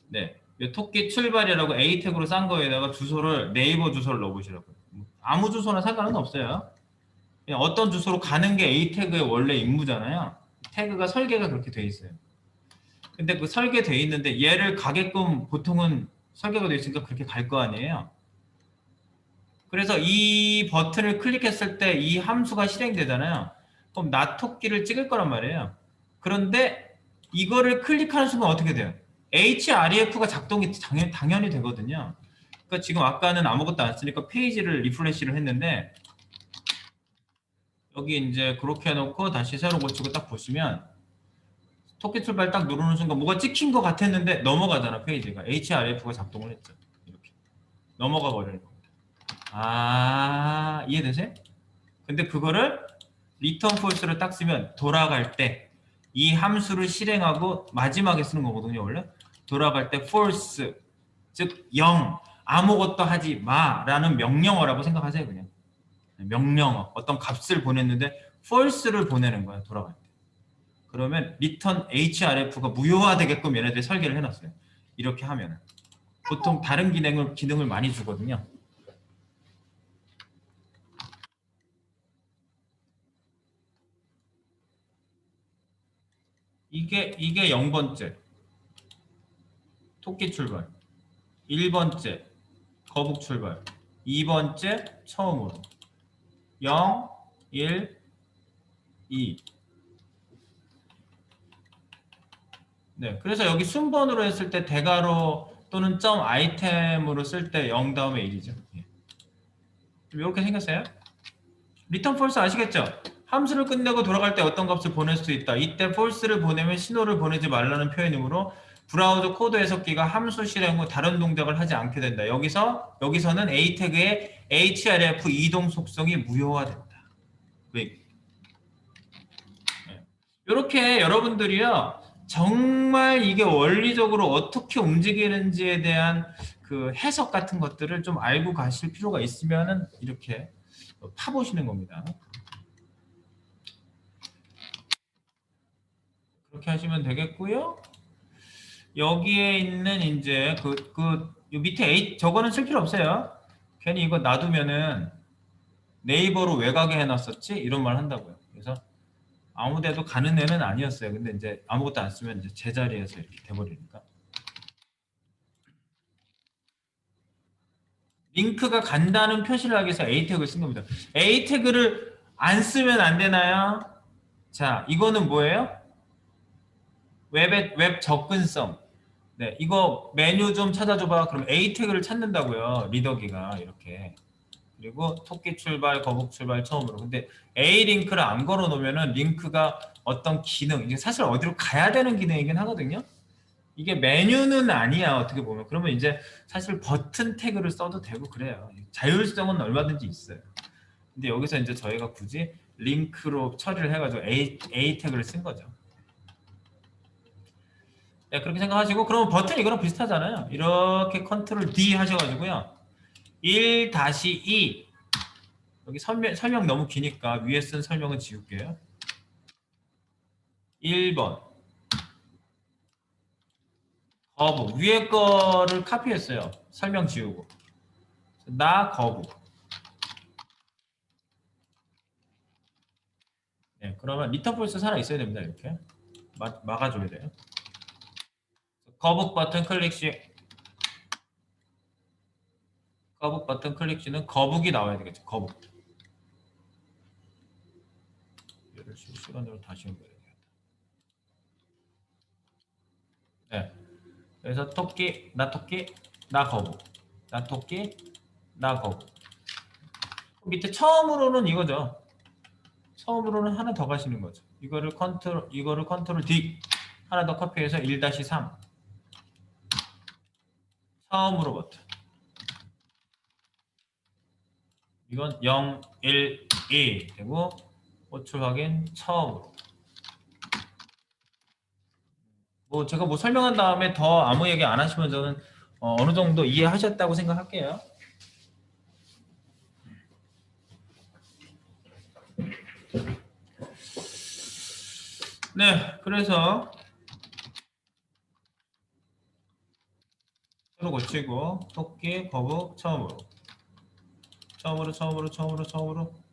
네, 요 토끼 출발이라고 A 태그로 싼 거에다가 주소를 네이버 주소를 넣어보시라고요. 아무 주소나 상관은 없어요. 그냥 어떤 주소로 가는 게 A 태그의 원래 임무잖아요. 태그가 설계가 그렇게 돼 있어요. 근데 그 설계돼 있는데 얘를 가게끔 보통은 설계가 돼 있으니까 그렇게 갈 거 아니에요. 그래서 이 버튼을 클릭했을 때 이 함수가 실행되잖아요. 그럼 나토끼를 찍을 거란 말이에요. 그런데 이거를 클릭하는 순간 어떻게 돼요? href가 작동이 당연히 되거든요. 그러니까 지금 아까는 아무것도 안 쓰니까 페이지를 리프레시를 했는데 여기 이제 그렇게 해놓고 다시 새로 고치고 딱 보시면 토끼 출발 딱 누르는 순간 뭐가 찍힌 것 같았는데 넘어가잖아. 페이지가 href가 작동을 했죠. 이렇게 넘어가 버리는 겁니다. 아, 이해되세요? 근데 그거를 return false를 딱 쓰면 돌아갈 때 이 함수를 실행하고 마지막에 쓰는 거거든요. 원래 돌아갈 때 false 즉 0 아무것도 하지 마라는 명령어라고 생각하세요. 그냥 명령어 어떤 값을 보냈는데 false를 보내는 거야. 돌아갈 때. 그러면 return href가 무효화되게끔 얘네들이 설계를 해놨어요. 이렇게 하면 보통 다른 기능을 많이 주거든요. 이게 0번째 토끼 출발, 1번째 거북 출발, 2번째 처음으로 0, 1, 2. 네, 그래서 여기 순번으로 했을 때 대괄호 또는 점 아이템으로 쓸 때 0 다음에 1이죠. 이렇게 생겼어요. 리턴 폴스 아시겠죠? 함수를 끝내고 돌아갈 때 어떤 값을 보낼 수 있다. 이때 false를 보내면 신호를 보내지 말라는 표현이므로 브라우저 코드 해석기가 함수 실행 후 다른 동작을 하지 않게 된다. 여기서는 A 태그의 href 이동 속성이 무효화된다. 이렇게 여러분들이요 정말 이게 원리적으로 어떻게 움직이는지에 대한 그 해석 같은 것들을 좀 알고 가실 필요가 있으면은 이렇게 파보시는 겁니다. 그렇게 하시면 되겠고요. 여기에 있는 이제 요 밑에 A 저거는 쓸 필요 없어요. 괜히 이거 놔두면은 네이버로 왜 가게 해놨었지? 이런 말 한다고요. 그래서 아무데도 가는 애는 아니었어요. 근데 이제 아무것도 안 쓰면 이제 제자리에서 이렇게 돼버리니까. 링크가 간다는 표시를 하기 위해서 A 태그를 쓴 겁니다. A 태그를 안 쓰면 안 되나요? 자, 이거는 뭐예요? 웹 접근성. 네, 이거 메뉴 좀 찾아줘봐. 그럼 A 태그를 찾는다고요. 리더기가 이렇게. 그리고 토끼 출발, 거북 출발 처음으로. 근데 A 링크를 안 걸어 놓으면은 링크가 어떤 기능, 이게 사실 어디로 가야 되는 기능이긴 하거든요. 이게 메뉴는 아니야 어떻게 보면. 그러면 이제 사실 버튼 태그를 써도 되고 그래요. 자율성은 얼마든지 있어요. 근데 여기서 이제 저희가 굳이 링크로 처리를 해가지고 A 태그를 쓴 거죠. 네, 그렇게 생각하시고 그러면 버튼 이거랑 비슷하잖아요. 이렇게 컨트롤 D 하셔가지고요. 1-2 여기 설명 너무 기니까 위에 쓴 설명은 지울게요. 1번 거북 위에 거를 카피했어요. 설명 지우고 나 거북 네, 그러면 리턴 폴스 살아 있어야 됩니다. 이렇게 막아줘야 돼요. 거북 버튼 클릭 시 거북 버튼 클릭 시는 거북이 나와야 되겠죠. 거북. 얘를 실시간으로 다시 연결해야 되겠다. 네. 그래서 토끼, 나 거북, 나 토끼, 나 거북. 밑에 처음으로는 이거죠. 처음으로는 하나 더 가시는 거죠. 이거를 컨트롤 D 하나 더 커피해서 1-3 처음으로 버튼. 이건 0, 1, 2 되고 호출 확인 처음으로. 뭐 제가 뭐 설명한 다음에 더 아무 얘기 안 하시면 저는 어느 정도 이해하셨다고 생각할게요. 네, 그래서 새로 고치고 토끼, 거북, 처음으로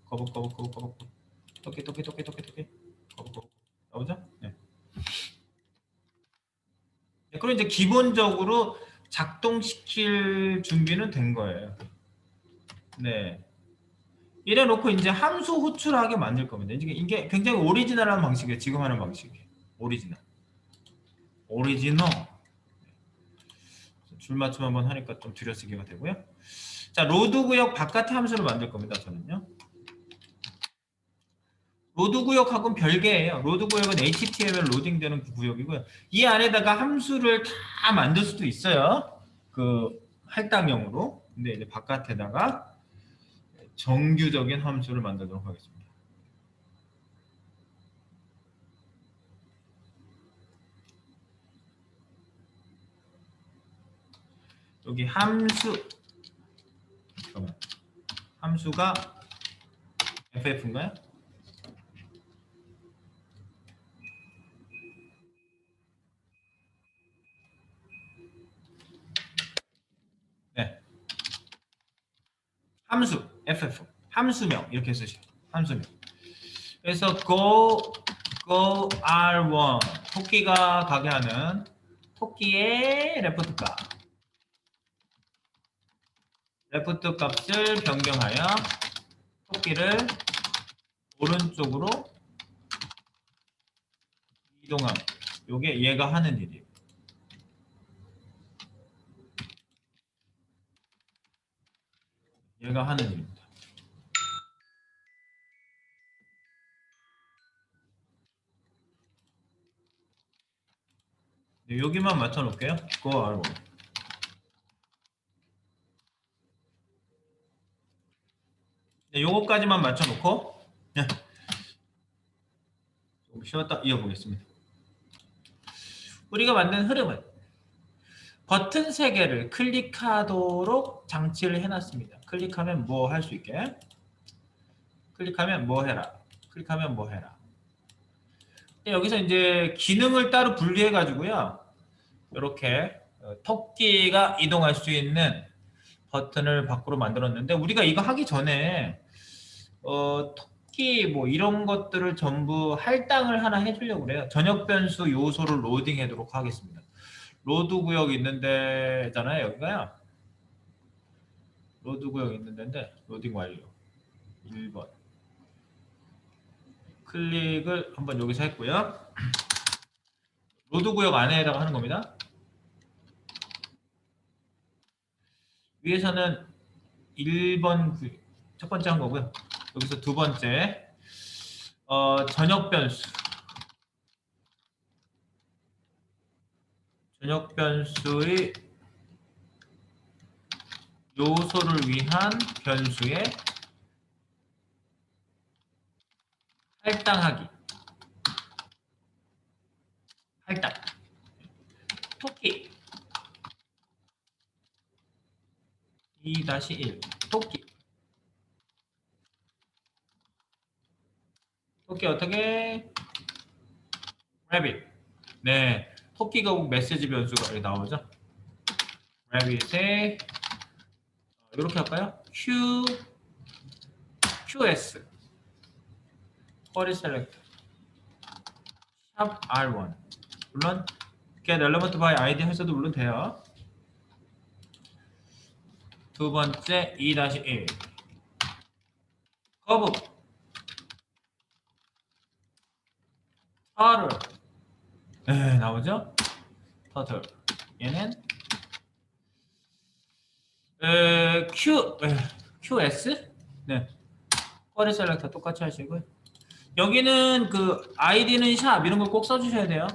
거북 토끼 거북 나오죠? 네. 네, 그리고 이제 기본적으로 작동시킬 준비는 된 거예요. 네. 이래 놓고 이제 함수 호출하게 만들 겁니다. 이게 굉장히 오리지널한 방식이에요. 지금 하는 방식이. 오리지널. 줄맞춤 한번 하니까 좀 들여쓰기가 되고요. 자, 로드 구역 바깥의 함수를 만들 겁니다. 저는요. 로드 구역하고는 별개예요. 로드 구역은 HTML 로딩되는 구역이고요. 이 안에다가 함수를 다 만들 수도 있어요. 그 할당형으로. 근데 이제 바깥에다가 정규적인 함수를 만들도록 하겠습니다. 여기 함수가 FF인가요? 네. 함수 FF 함수명 이렇게 쓰시죠. 함수명. 그래서 go r1 토끼가 가게 하는 토끼의 레프트 값을 변경하여 토끼를 오른쪽으로 이동함. 요게 얘가 하는 일이에요. 얘가 하는 일입니다. 네, 여기만 맞춰 놓을게요. go r1. 네, 요거까지만 맞춰 놓고 네. 좀 쉬었다 이어보겠습니다. 우리가 만든 흐름은 버튼 3개를 클릭하도록 장치를 해놨습니다. 클릭하면 뭐 할 수 있게. 클릭하면 뭐 해라. 클릭하면 뭐 해라. 여기서 이제 기능을 따로 분리해 가지고요. 이렇게 토끼가 이동할 수 있는 버튼을 밖으로 만들었는데 우리가 이거 하기 전에 토끼 뭐 이런 것들을 전부 할당을 하나 해주려고 그래요. 전역 변수 요소를 로딩하도록 하겠습니다. 로드 구역 있는 데잖아요. 여기가요. 로드 구역 있는 데인데 로딩 완료. 1번. 클릭을 한번 여기서 했고요. 로드 구역 안에다가 하는 겁니다. 위에서는 1번 첫 번째 한 거고요. 여기서 두 번째 전역 변수의 요소를 위한 변수의 할당 토끼 2-1 토끼 어떻게 rabbit 네 토끼가 메시지 변수가 여기 나오죠. rabbit에 이렇게 할까요? QS query select 샵 R1. 물론 get element by id 하셔도 물론 돼요. 두 번째 2-1 커브 터틀 나오죠? 터틀 얘는 QS 네 쿼리 셀렉터 똑같이 하시고요. 여기는 그 아이디는 샵 이런 걸 꼭 써주셔야 돼요.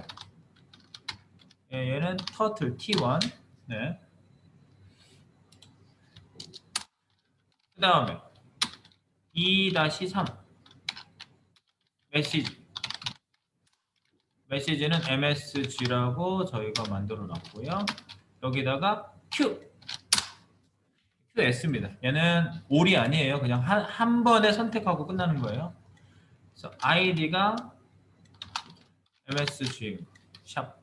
얘는 터틀 T1 네. 그 다음에 2-3 메시지는 MSG라고 저희가 만들어 놨고요. 여기다가 QS입니다. 얘는 올이 아니에요. 그냥 한 번에 선택하고 끝나는 거예요. 그래서 ID가 MSG 샵.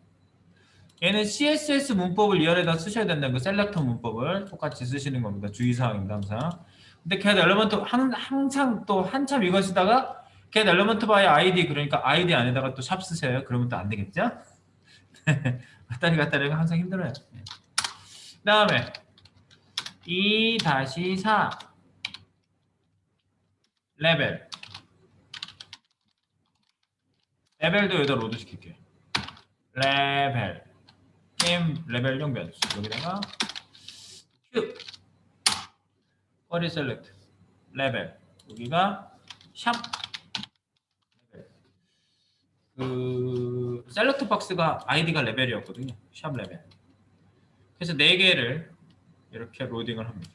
얘는 CSS 문법을 이 안에다 쓰셔야 된다는 거 셀렉터 문법을 똑같이 쓰시는 겁니다. 주의사항입니다. 항상. 근데 get element 항상 또 한참 이거 쓰다가 get element by ID 그러니까 ID 안에다가 또 샵 쓰세요. 그러면 또 안 되겠죠? 왔다리 갔다리가 항상 힘들어요. 그 다음에 2-4 레벨도 여기다 로드 시킬게요. 레벨 게임 레벨용 변수 여기다가 Q 쿼리 셀렉트 레벨 여기가 샵 레벨. 그 셀렉트 박스가 아이디가 레벨이었거든요. 샵 레벨. 그래서 4개를 이렇게 로딩을 합니다.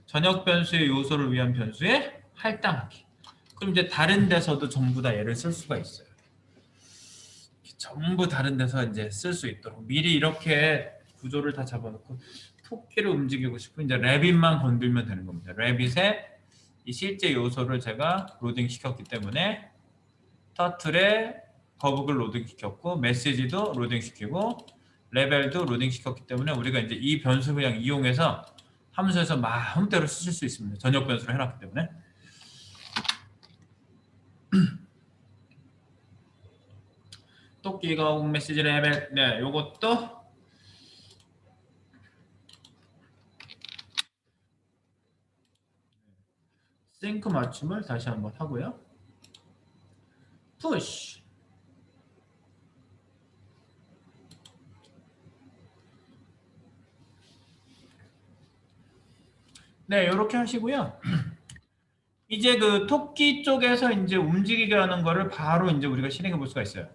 전역 변수의 요소를 위한 변수에 할당하기. 그럼 이제 다른 데서도 전부 다 얘를 쓸 수가 있어요. 전부 다른 데서 이제 쓸 수 있도록 미리 이렇게 구조를 다 잡아놓고 토끼를 움직이고 싶으면 이제 래빗만 건들면 되는 겁니다. 래빗의 이 실제 요소를 제가 로딩 시켰기 때문에 터틀에 거북을 로딩 시켰고 메시지도 로딩 시키고 레벨도 로딩 시켰기 때문에 우리가 이제 이 변수 그냥 이용해서 함수에서 마음대로 쓰실 수 있습니다. 전역 변수를 해놨기 때문에. 토끼 거북 메시지 레벨 네 요것도 싱크 맞춤을 다시 한번 하고요. 푸시 네 이렇게 하시고요. 이제 그 토끼 쪽에서 이제 움직이게 하는 거를 바로 이제 우리가 실행해 볼 수가 있어요.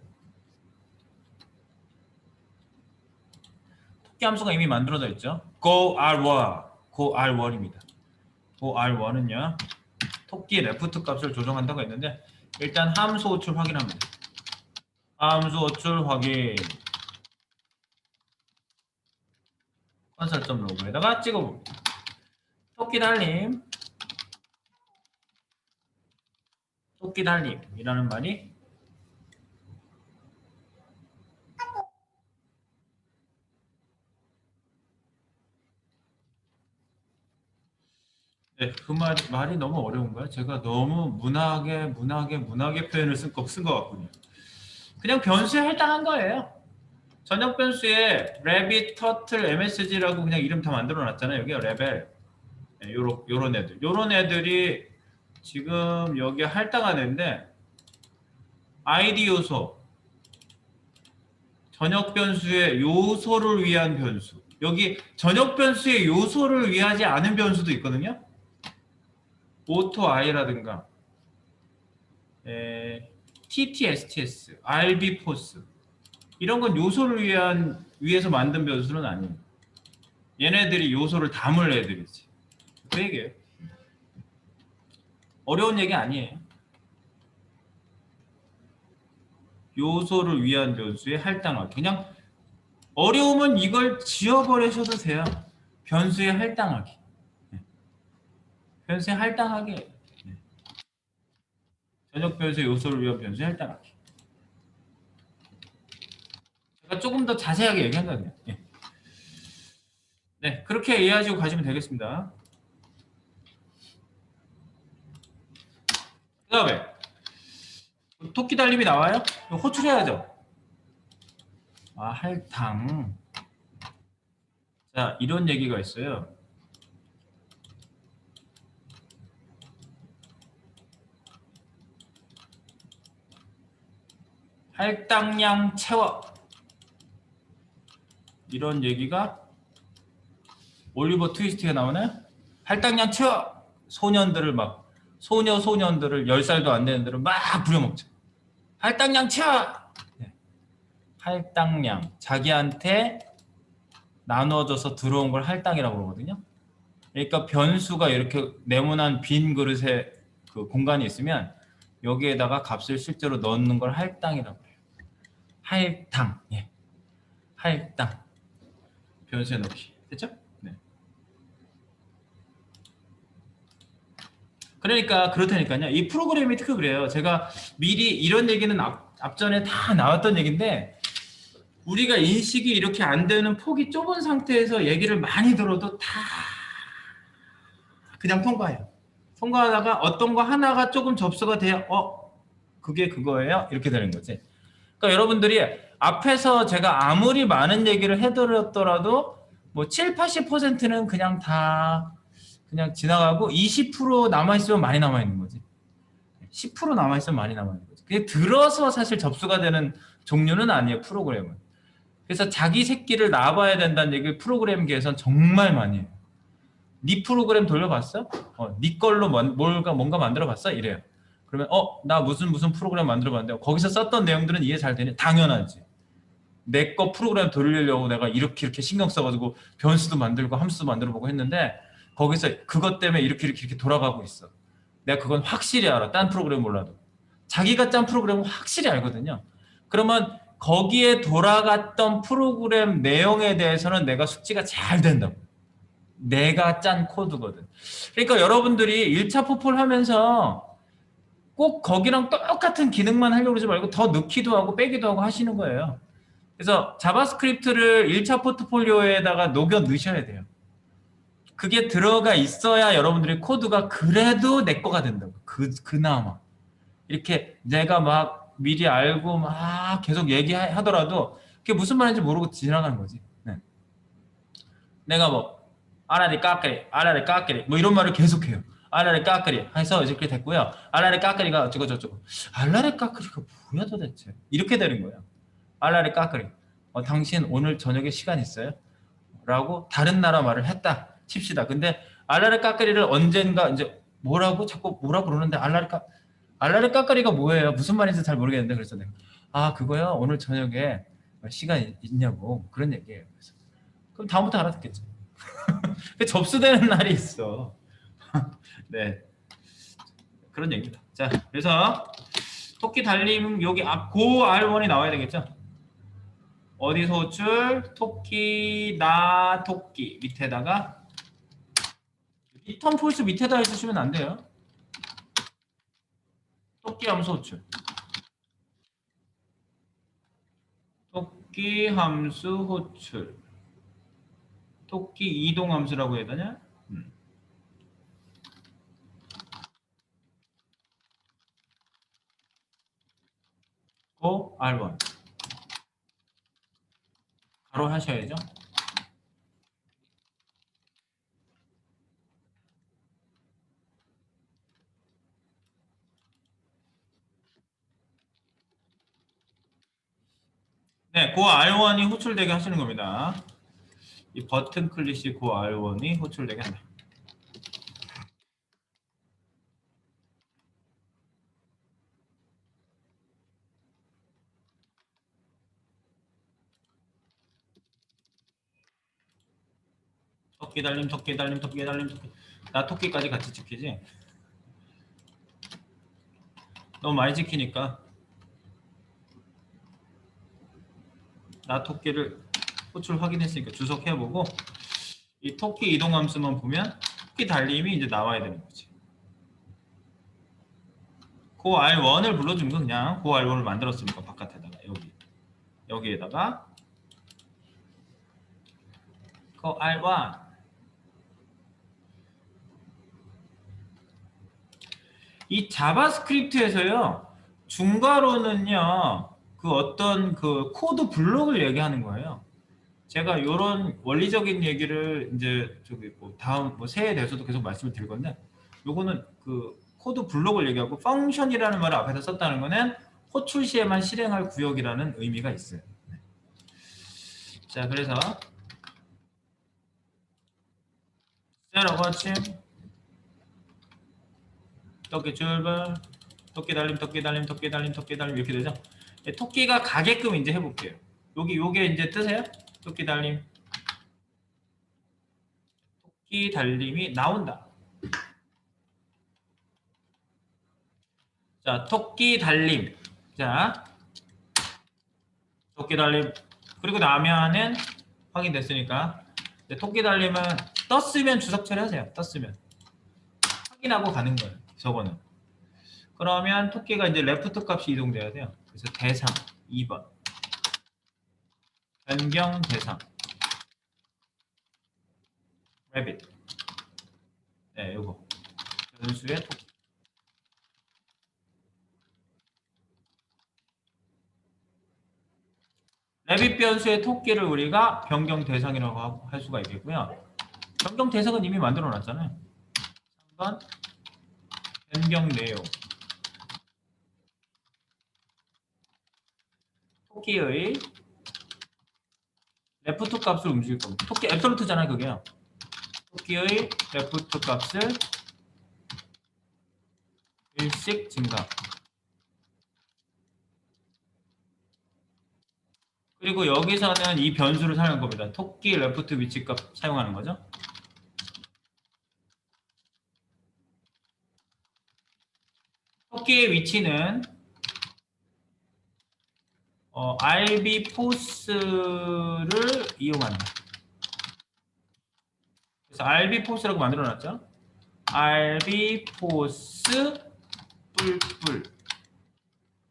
토끼 함수가 이미 만들어져 있죠. goR1입니다. goR1은요. 토끼 레프트 값을 조정한다고 했는데 일단 함수 호출 확인합니다. 함수 호출 확인 컨설점 로그에다가 찍어봅니다. 토끼 달림이라는 말이 네, 그 말이 너무 어려운가요? 제가 너무 문학의 표현을 쓴 것 같군요. 그냥 변수에 할당한 거예요. 전역 변수에 rabbit, turtle, msg라고 그냥 이름 다 만들어 놨잖아요. 여기가 레벨. 네, 요런 애들이 지금 여기에 할당한 애인데 id 요소 전역 변수의 요소를 위한 변수. 여기 전역 변수의 요소를 위하지 않은 변수도 있거든요. 오토 i라든가 TTSTS, RB포스 이런 건 요소를 위해서 만든 변수는 아니에요. 얘네들이 요소를 담을 애들이지. 그 얘기예요. 어려운 얘기 아니에요. 요소를 위한 변수에 할당하기. 그냥 어려우면 이걸 지워버리셔도 돼요. 변수에 할당하기. 변수에 할당하기. 전역 변수의 요소를 위한 변수에 할당하기. 제가 조금 더 자세하게 얘기한다네요. 네, 그렇게 이해하시고 가시면 되겠습니다. 그 다음에 토끼 달림이 나와요? 호출해야죠. 아, 할당. 자, 이런 얘기가 있어요. 할당량 채워. 이런 얘기가 올리버 트위스트가 나오나요? 할당량 채워. 소년들을 10살도 안 되는 애들을 막 부려먹죠. 할당량 채워. 네. 할당량. 자기한테 나눠져서 들어온 걸 할당이라고 그러거든요. 그러니까 변수가 이렇게 네모난 빈 그릇에 그 공간이 있으면 여기에다가 값을 실제로 넣는 걸 할당이라고 해요. 할당. 예. 할당. 변수에 넣기. 됐죠? 네. 그러니까 그렇다니까요. 이 프로그램이 특히 그래요. 제가 미리 이런 얘기는 앞전에 다 나왔던 얘기인데 우리가 인식이 이렇게 안 되는 폭이 좁은 상태에서 얘기를 많이 들어도 다 그냥 통과해요. 통과하다가 어떤 거 하나가 조금 접수가 돼야 그게 그거예요? 이렇게 되는 거지. 그러니까 여러분들이 앞에서 제가 아무리 많은 얘기를 해드렸더라도 뭐 7, 80%는 그냥 다 그냥 지나가고 20% 남아있으면 많이 남아있는 거지. 10% 남아있으면 많이 남아있는 거지. 그게 들어서 사실 접수가 되는 종류는 아니에요, 프로그램은. 그래서 자기 새끼를 낳아봐야 된다는 얘기를 프로그램계에선 정말 많이 해요. 네 프로그램 돌려봤어? 네 걸로 뭔가 만들어봤어? 이래요. 그러면 나 무슨 프로그램 만들어봤는데 거기서 썼던 내용들은 이해 잘 되니? 당연하지. 내 거 프로그램 돌리려고 내가 이렇게 신경 써가지고 변수도 만들고 함수도 만들어보고 했는데 거기서 그것 때문에 이렇게 돌아가고 있어. 내가 그건 확실히 알아. 딴 프로그램 몰라도. 자기가 짠 프로그램은 확실히 알거든요. 그러면 거기에 돌아갔던 프로그램 내용에 대해서는 내가 숙지가 잘 된다고. 내가 짠 코드거든. 그러니까 여러분들이 1차 포폴 하면서 꼭 거기랑 똑같은 기능만 하려고 그러지 말고 더 넣기도 하고 빼기도 하고 하시는 거예요. 그래서 자바스크립트를 1차 포트폴리오에다가 녹여 넣으셔야 돼요. 그게 들어가 있어야 여러분들의 코드가 그래도 내 거가 된다고. 그나마. 이렇게 내가 막 미리 알고 막 계속 얘기하더라도 그게 무슨 말인지 모르고 지나가는 거지. 네. 내가 뭐 아라리 까까리 뭐 이런 말을 계속해요. 아라리 까까리 해서 이렇게 됐고요. 아라리 까까리가 어쩌고 저쩌고. 아라리 까까리가 뭐야 도대체. 이렇게 되는 거예요. 아라리 까까리. 당신 오늘 저녁에 시간 있어요? 라고 다른 나라 말을 했다 칩시다. 근데 알라리 까까리를 언젠가 이제 자꾸 뭐라고 그러는데 알라리 까까리가 뭐예요? 무슨 말인지 잘 모르겠는데 그래서 내가 그거요? 오늘 저녁에 시간 있냐고 그런 얘기예요. 그래서 그럼 다음부터 알아듣겠죠. 접수되는 날이 있어. 네, 그런 얘기입니다. 자, 그래서 토끼 달림 여기 고 R1이 나와야 되겠죠? 어디서 호출? 토끼 밑에다가 리턴 폴스 밑에다 해주시면 안 돼요. 토끼 함수 호출. 토끼 함수 호출. 토끼 이동 함수라고 해야 되냐? R1 바로 하셔야죠. 네, 고 R1이 호출되게 하시는 겁니다. 이 버튼 클릭이 고 R1이 호출되게 한다. 토끼 달림. 나 토끼까지 같이 지키지? 너무 많이 지키니까 나 토끼를 호출 확인했으니까 주석해보고 이 토끼 이동 함수만 보면 토끼 달림이 이제 나와야 되는 거지. 고 R1을 불러준 거 그냥 고 R1을 만들었으니까 바깥에다가 여기에다가 고 R1 이 자바스크립트에서요 중괄호는요, 그 어떤 그 코드 블록을 얘기하는 거예요. 제가 이런 원리적인 얘기를 이제 저기 뭐 다음 뭐 새해에 대해서도 계속 말씀을 드릴 건데, 요거는 그 코드 블록을 얘기하고 펑션이라는 말을 앞에서 썼다는 거는 호출 시에만 실행할 구역이라는 의미가 있어요. 자, 그래서 자라고 아침 토끼 출발, 토끼 달림, 토끼 달림, 토끼 달림, 토끼 달림 이렇게 되죠. 토끼가 가게끔 이제 해볼게요. 요게 이제 뜨세요? 토끼 달림, 토끼 달림이 나온다. 자, 토끼 달림. 자, 토끼 달림. 그리고 나면은 확인됐으니까. 토끼 달림은 떴으면 주석 처리하세요. 떴으면. 확인하고 가는 거예요. 저거는. 그러면 토끼가 이제 레프트 값이 이동돼야 돼요. 그래서 대상 2번. 변경 대상. rabbit. 네, 요거. 변수의 토끼. 레빗 변수의 토끼를 우리가 변경 대상이라고 할 수가 있겠고요. 변경 대상은 이미 만들어 놨잖아요. 3번 변경 내용. 토끼의 레프트 값을 움직일 겁니다. 토끼 앱솔루트잖아요, 그게요. 토끼의 레프트 값을 일씩 증가. 그리고 여기서는 이 변수를 사용할 겁니다. 토끼 레프트 위치값 사용하는 거죠. 토끼의 위치는 RB 포스를 이용한다. 그래서 RB 포스라고 만들어놨죠. RB 포스 뿔뿔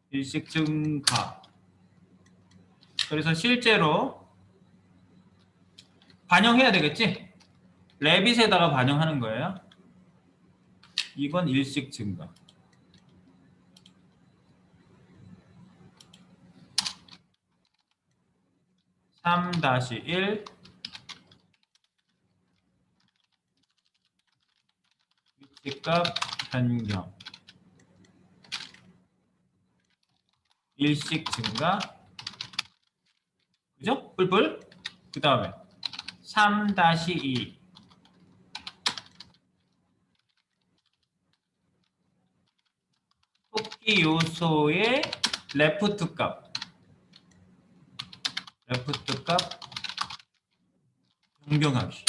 일식 증가. 그래서 실제로 반영해야 되겠지? 레빗에다가 반영하는 거예요. 이건 일식 증가. (3-1) 위치값 변경. 일식 증가. 그죠? 뿔뿔. 그 다음에 3-2 토끼 요소의 레프트 값. 레프트 값 변경하기.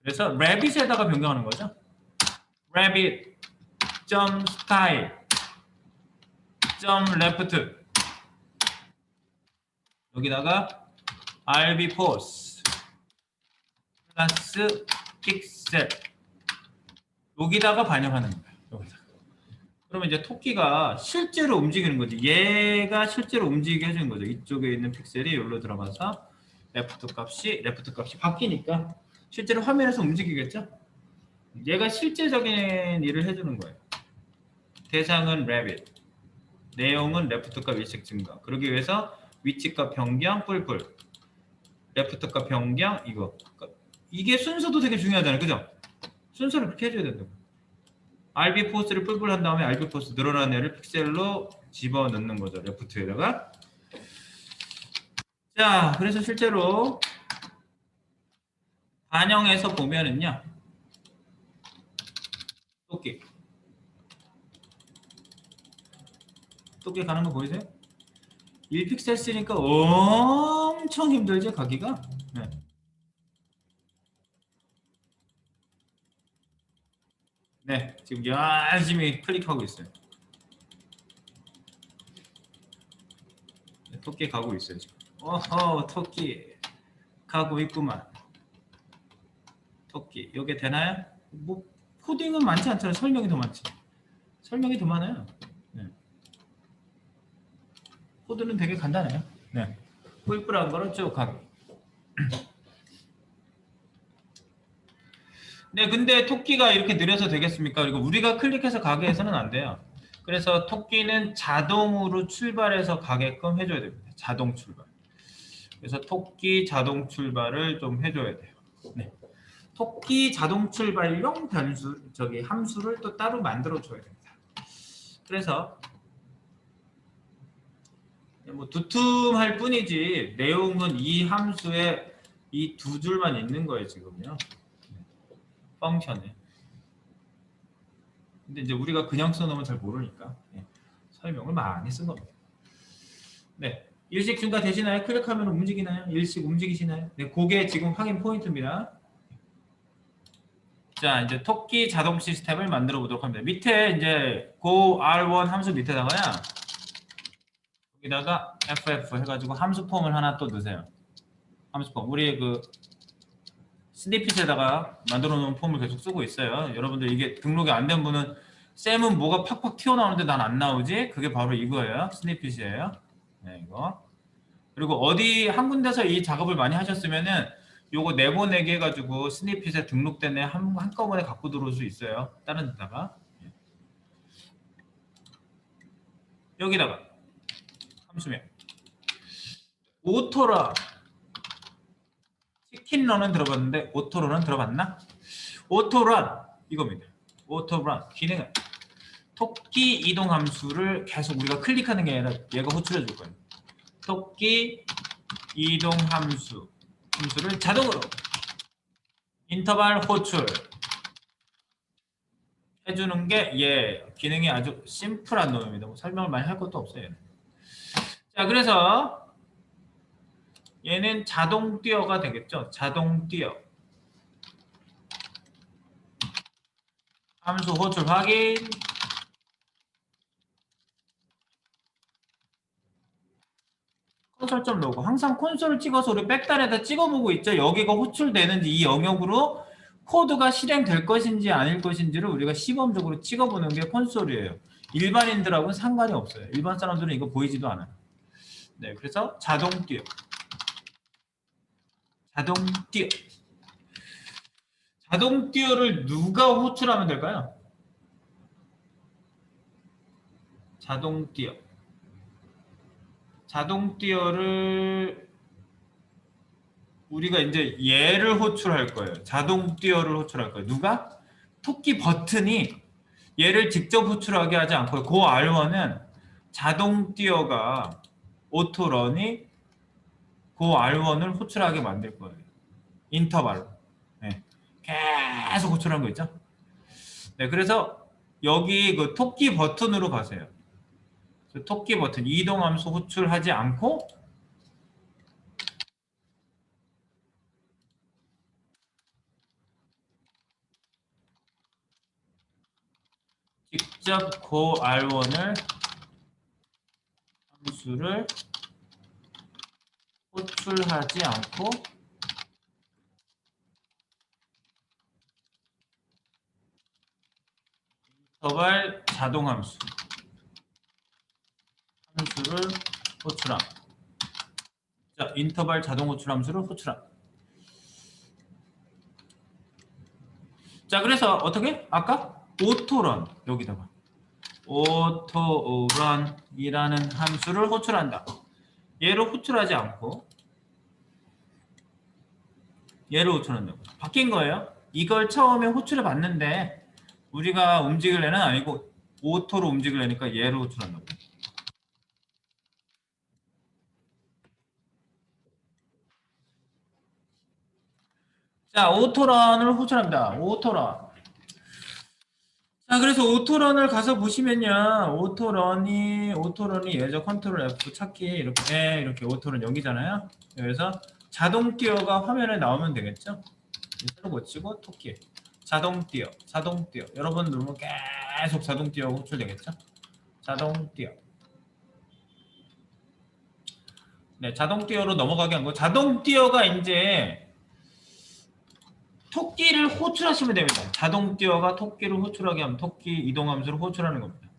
그래서 rabbit에다가 변경하는 거죠. rabbit 점 style 점 left 여기다가 RB pose 플러스 픽셀 여기다가 반영하는 거예요. 여기다가. 그러면 이제 토끼가 실제로 움직이는 거지. 얘가 실제로 움직이게 해주는 거죠. 이쪽에 있는 픽셀이 여기로 들어가서 레프트 값이 바뀌니까 실제로 화면에서 움직이겠죠. 얘가 실제적인 일을 해주는 거예요. 대상은 rabbit, 내용은 레프트 값 일식 증가. 그러기 위해서 위치 값 변경 뿔뿔, 레프트 값 변경 이거. 이게 순서도 되게 중요하잖아요, 그죠? 순서를 그렇게 해줘야 된다고. RB 포스를 뿔뿔 한 다음에 RB 포스 늘어난 애를 픽셀로 집어 넣는 거죠, 레프트에다가. 자, 그래서 실제로 반영해서 보면은요, 토끼 가는 거 보이세요? 1픽셀 쓰니까 엄청 힘들죠, 가기가. 네. 네, 지금 열심히 클릭하고 있어요. 네, 토끼 가고 있어요, 지금. 어허, 토끼 가고 있구만. 토끼, 이게 되나요? 뭐 코딩은 많지 않잖아요. 설명이 더 많지. 설명이 더 많아요. 네. 코드는 되게 간단해요. 네. 뿔뿔한 거는 쭉 가기. 네, 근데 토끼가 이렇게 느려서 되겠습니까? 그리고 우리가 클릭해서 가게 해서는 안 돼요. 그래서 토끼는 자동으로 출발해서 가게끔 해줘야 됩니다. 자동 출발. 그래서 토끼 자동 출발을 좀 해줘야 돼요. 네. 토끼 자동 출발용 변수, 함수를 또 따로 만들어 줘야 됩니다. 그래서 뭐 두툼할 뿐이지 내용은 이 함수에 이 두 줄만 있는 거예요 지금요. 펑션에. 근데 이제 우리가 그냥 써놓으면 잘 모르니까 설명을 많이 쓴 겁니다. 네. 일식 중과 되시나요? 클릭하면 움직이나요? 일식 움직이시나요? 네, 그게 지금 확인 포인트입니다. 자, 이제 토끼 자동 시스템을 만들어 보도록 합니다. 밑에 이제 go r1 함수 밑에다가요. 여기다가 ff 해가지고 함수 폼을 하나 또 넣으세요. 함수 폼. 우리 그 스니핏에다가 만들어 놓은 폼을 계속 쓰고 있어요. 여러분들 이게 등록이 안 된 분은 쌤은 뭐가 팍팍 튀어나오는데 난 안 나오지? 그게 바로 이거예요. 스니핏이에요. 네, 이거. 그리고 어디 한 군데서 이 작업을 많이 하셨으면은 요거 내보내기 해가지고 스니핏에 등록된 애 한꺼번에 갖고 들어올 수 있어요. 다른 데다가. 여기다가 함수명 오토라 치킨런은 들어봤는데 오토런은 들어봤나? 오토런 이겁니다. 오토런 기능은 토끼 이동 함수를 계속 우리가 클릭하는 게 아니라 얘가 호출해 줄 거예요. 토끼 이동 함수를 자동으로 인터벌 호출 해주는 게 기능이 아주 심플한 놈입니다. 뭐 설명을 많이 할 것도 없어요. 자, 그래서 얘는 자동 띄어가 되겠죠. 자동 띄어 함수 호출 확인 콘솔.로그 점 항상 콘솔을 찍어서 우리 백달에다 찍어보고 있죠. 여기가 호출되는지 이 영역으로 코드가 실행될 것인지 아닐 것인지를 우리가 시범적으로 찍어보는 게 콘솔이에요. 일반인들하고는 상관이 없어요. 일반 사람들은 이거 보이지도 않아요. 네, 그래서 자동 띄어 자동 띄어 자동 띄어를 누가 호출하면 될까요? 자동 띄어 자동 띄어를 우리가 이제 얘를 호출할 거예요. 자동 띄어를 호출할 거예요. 누가? 토끼 버튼이 얘를 직접 호출하게 하지 않고 그 R1은 자동 띄어가 오토런이 그 R1을 호출하게 만들 거예요. 인터벌로. 네. 계속 호출하는 거 있죠? 네, 그래서 여기 그 토끼 버튼으로 가세요. 토끼 버튼 이동함수 호출하지 않고 직접 고 R1을 함수를 호출하지 않고 인터벌 자동함수 함수를 호출함. 자, 인터벌 자동 호출 함수를 호출함. 자, 그래서 어떻게? 아까 오토런 여기다가 오토런이라는 함수를 호출한다. 얘를 호출하지 않고 얘를 호출한다고. 바뀐 거예요. 이걸 처음에 호출해 봤는데 우리가 움직일 애는 아니고 오토로 움직이려니까 얘를 호출한다고. 자, 오토런을 호출합니다. 오토런. 자, 그래서 오토런을 가서 보시면요. 오토런이 예저 컨트롤 F 찾기 이렇게 오토런 여기잖아요. 그래서 자동 띄어가 화면에 나오면 되겠죠. 새로 고치고 토끼. 자동 띄어. 여러분 누르면 계속 자동 띄어가 호출되겠죠. 자동 띄어. 네, 자동 띄어로 넘어가게 한 거. 자동 띄어가 이제 토끼를 호출하시면 됩니다. 자동 띄어가 토끼를 호출하게 하면 토끼 이동함수를 호출하는 겁니다.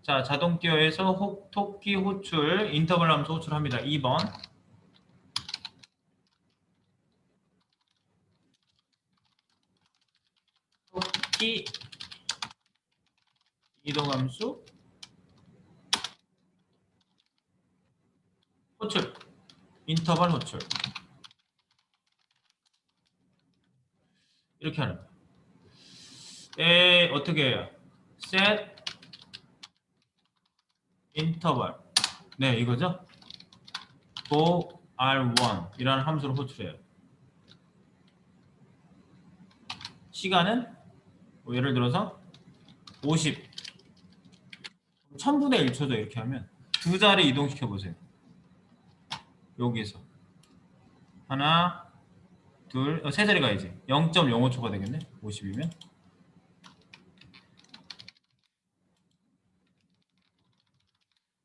자, 자동 띄어에서 토끼 호출, 인터벌 함수 호출합니다. 2번. 토끼 이동함수 인터벌 호출 이렇게 하는 거예요. 어떻게 해요? set interval 네 이거죠. go r1 이라는 함수를 호출해요. 시간은 뭐 예를 들어서 50 1000분의 1초죠. 이렇게 하면 두 자리 이동시켜 보세요. 여기서 하나 둘 세 자리 가야지. 0.05초가 되겠네. 50이면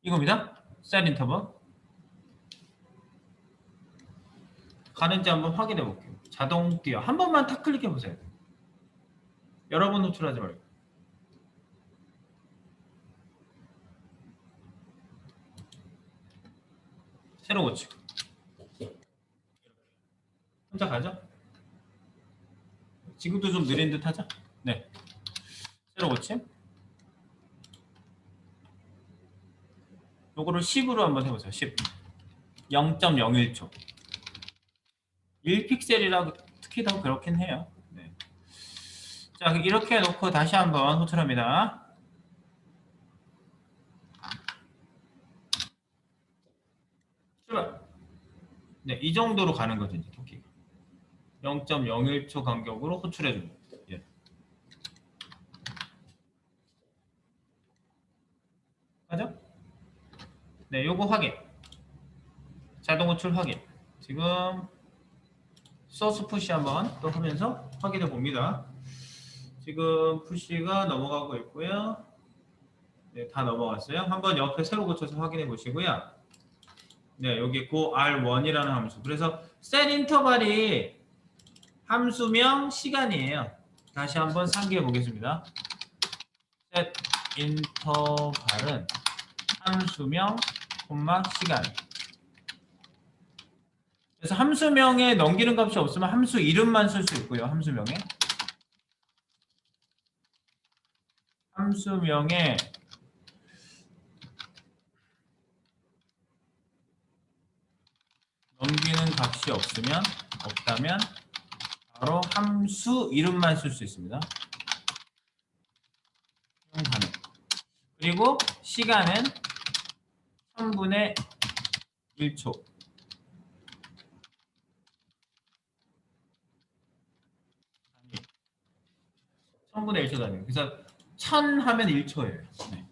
이겁니다. set interval 가는지 한번 확인해 볼게요. 자동 뛰어 한 번만 탁 클릭해 보세요. 여러 번 호출하지 말고. 새로 고치고 혼자 가죠? 지금도 좀 느린 듯 하죠? 네. 새로 고침 요거를 10으로 한번 해보세요. 10 0.01초 1픽셀이라 특히 더 그렇긴 해요. 네. 자 이렇게 해놓고 다시 한번 호출합니다. 출발. 네, 이 정도로 가는 거죠. 이제 토끼가 0.01초 간격으로 호출해 줍니다. 예. 맞죠? 네, 요거 확인. 자동 호출 확인. 지금 소스 푸시 한번 또 하면서 확인해 봅니다. 지금 푸시가 넘어가고 있고요. 네, 다 넘어갔어요. 한번 옆에 새로 고쳐서 확인해 보시고요. 네, 여기 go r1이라는 함수. 그래서 set 인터벌이 함수명 시간이에요. 다시 한번 상기해 보겠습니다. set 인터벌은 함수명 콤마 시간. 그래서 함수명에 넘기는 값이 없으면 함수 이름만 쓸 수 있고요. 함수명에 넘기는 값이 없다면 바로 함수 이름만 쓸 수 있습니다. 그리고 시간은 1000분의 1초. 1000분의 1초 단위. 그래서 1000 하면 1초예요. 네.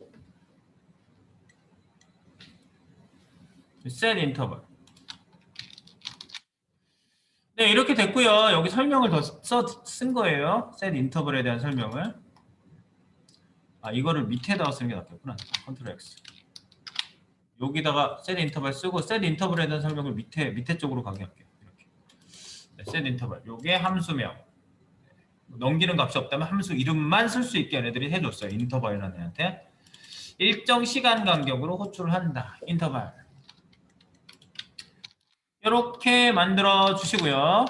set interval. 네, 이렇게 됐고요. 여기 설명을 더 쓴 거예요. set interval에 대한 설명을. 아, 이거를 밑에다가 쓰는 게 낫겠구나. 컨트롤 X. 여기다가 set interval 쓰고 set interval에 대한 설명을 밑에 쪽으로 가게 할게요. 이렇게. 네, set interval. 요게 함수명. 넘기는 값이 없다면 함수 이름만 쓸 수 있게 얘네들이 해줬어요. 인터벌이라는 애한테. 일정 시간 간격으로 호출을 한다. 인터벌. 이렇게 만들어 주시고요.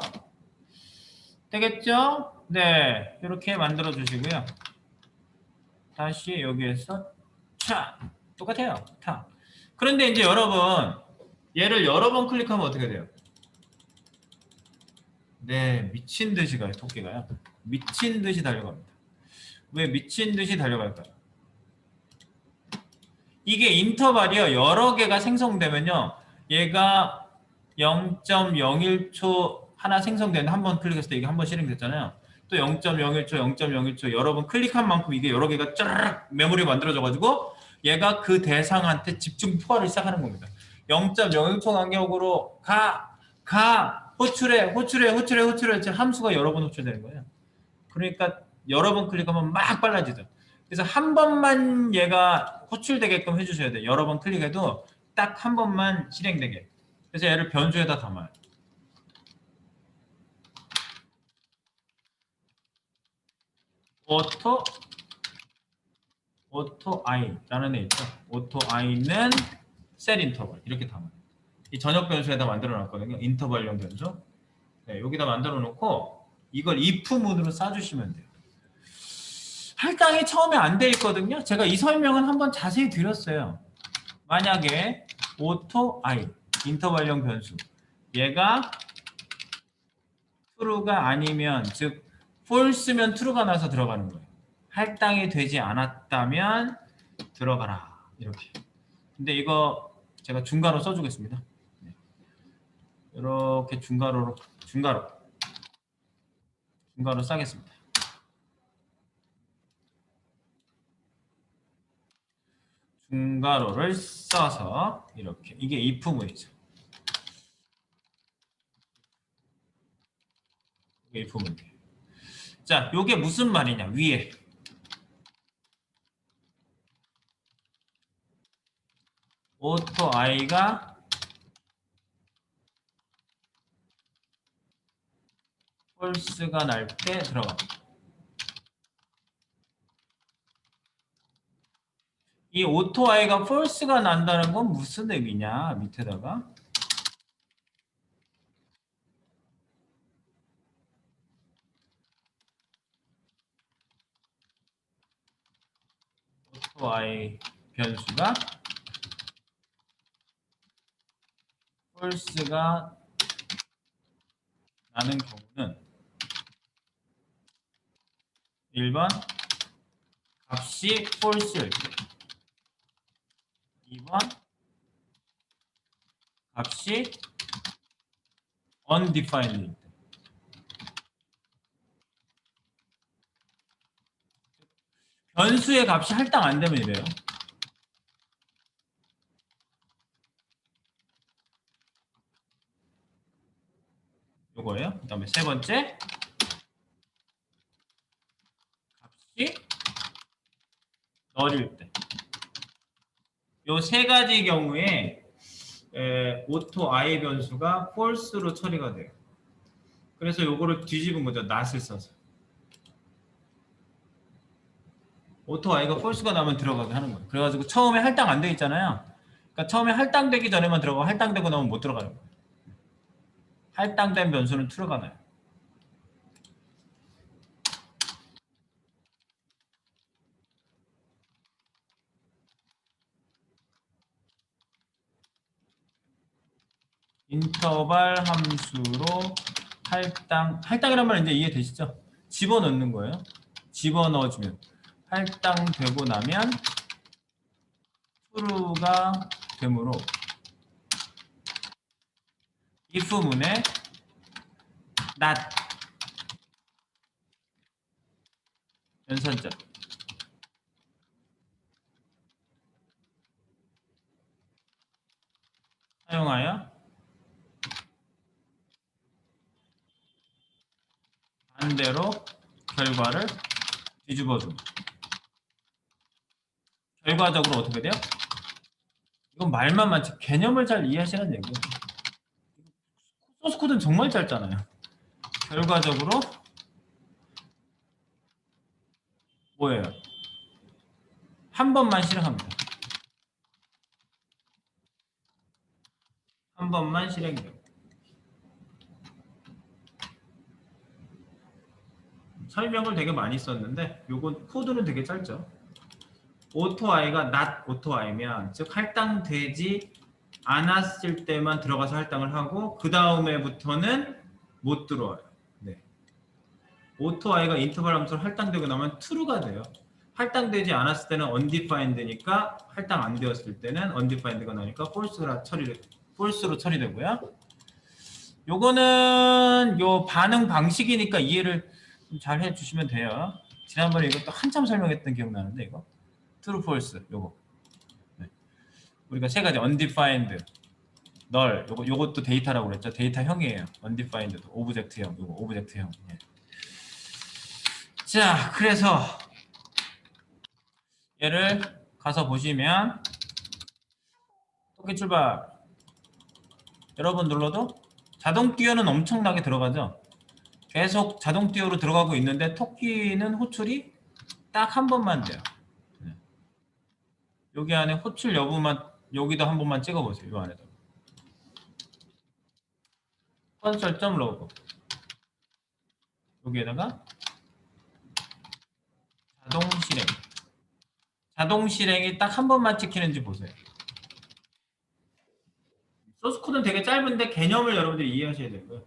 되겠죠? 네, 이렇게 만들어 주시고요. 다시 여기에서 차 똑같아요. 타. 그런데 이제 여러분 얘를 여러 번 클릭하면 어떻게 돼요? 네, 미친 듯이 가요. 토끼가요. 미친 듯이 달려갑니다. 왜 미친 듯이 달려갈까요? 이게 인터벌이요. 여러 개가 생성되면요. 얘가 0.01초 하나 생성되는 한 번 클릭했을 때 이게 한 번 실행됐잖아요. 또 0.01초, 0.01초 여러 번 클릭한 만큼 이게 여러 개가 쫙 메모리 만들어져가지고 얘가 그 대상한테 집중 투하를 시작하는 겁니다. 0.01초 간격으로 호출해 지금 함수가 여러 번 호출되는 거예요. 그러니까 여러 번 클릭하면 막 빨라지죠. 그래서 한 번만 얘가 호출되게끔 해주셔야 돼요. 여러 번 클릭해도 딱 한 번만 실행되게. 그래서 얘를 변수에다 담아요. 오토 i라는 애 있죠. 오토 i는 set interval 이렇게 담아요. 이 전역 변수에다 만들어 놨거든요. 인터벌용 변수. 네, 여기다 만들어 놓고 이걸 if 문으로 쏴주시면 돼요. 할당이 처음에 안 돼 있거든요. 제가 이 설명은 한번 자세히 드렸어요. 만약에 오토 i 인터벌용 변수 얘가 true가 아니면, 즉 false면 true가 나서 들어가는 거예요. 할당이 되지 않았다면 들어가라. 이렇게. 근데 이거 제가 중괄호 써주겠습니다. 이렇게 중괄호 싸겠습니다. 중괄호를 써서 이렇게. 이게 if문이죠. 이게 if문이에요. 자, 요게 무슨 말이냐? 위에 auto i가 false가 날 때 들어갑니다. 이 auto i가 false가 난다는 건 무슨 의미냐? 밑에다가 auto i 변수가 false가 나는 경우는 1번 값이 false일 때, 2번 값이 undefined일 때. 변수의 값이 할당 안 되면 이래요. 요거예요. 그 다음에 세 번째 값이 null일 때. 요 세 가지 경우에 auto i 변수가 false로 처리가 돼요. 그래서 요거를 뒤집은 거죠. not을 써서. auto i가 false가 나면 들어가게 하는 거예요. 그래가지고 처음에 할당 안 돼 있잖아요. 그러니까 처음에 할당되기 전에만 들어가고 할당되고 나면 못 들어가는 거예요. 할당된 변수는 true가 나요. 인터벌 함수로 할당이란 말 이제 이해되시죠? 집어넣는 거예요. 집어넣어주면 할당되고 나면 true가 되므로 if문에 not 연산자 사용하여 반대로 결과를 뒤집어줍니다. 결과적으로 어떻게 돼요? 이건 말만 많지 개념을 잘 이해하시는 얘기예요. 소스 코드는 정말 짧잖아요. 결과적으로 뭐예요? 한 번만 실행합니다. 한 번만 실행돼요. 설명을 되게 많이 썼는데 요건 코드는 되게 짧죠. auto i가 not auto i면 즉 할당되지 않았을 때만 들어가서 할당을 하고 그 다음에부터는 못 들어와요. 네. auto i가 인터벌 함수로 할당되고 나면 true가 돼요. 할당되지 않았을 때는 undefined니까 할당 안 되었을 때는 undefined가 나니까 false로 처리되고요. 요거는 요 반응 방식이니까 이해를 잘 해주시면 돼요. 지난번에 이것도 한참 설명했던 기억나는데 이거 true, false 요거. 네. 우리가 세 가지 undefined, null 요것도 데이터라고 그랬죠. 데이터형이에요. undefined도 오브젝트형, 요거 오브젝트형. 예. 자, 그래서 얘를 가서 보시면 토끼 출발. 여러분 눌러도 자동 띄어는 엄청나게 들어가죠. 계속 자동 띄어로 들어가고 있는데 토끼는 호출이 딱 한 번만 돼요. 네. 여기 안에 호출 여부만 여기도 한 번만 찍어보세요. 이 안에도 console.log 여기에다가 자동 실행이 딱 한 번만 찍히는지 보세요. 소스 코드는 되게 짧은데 개념을 여러분들이 이해하셔야 되는 거예요.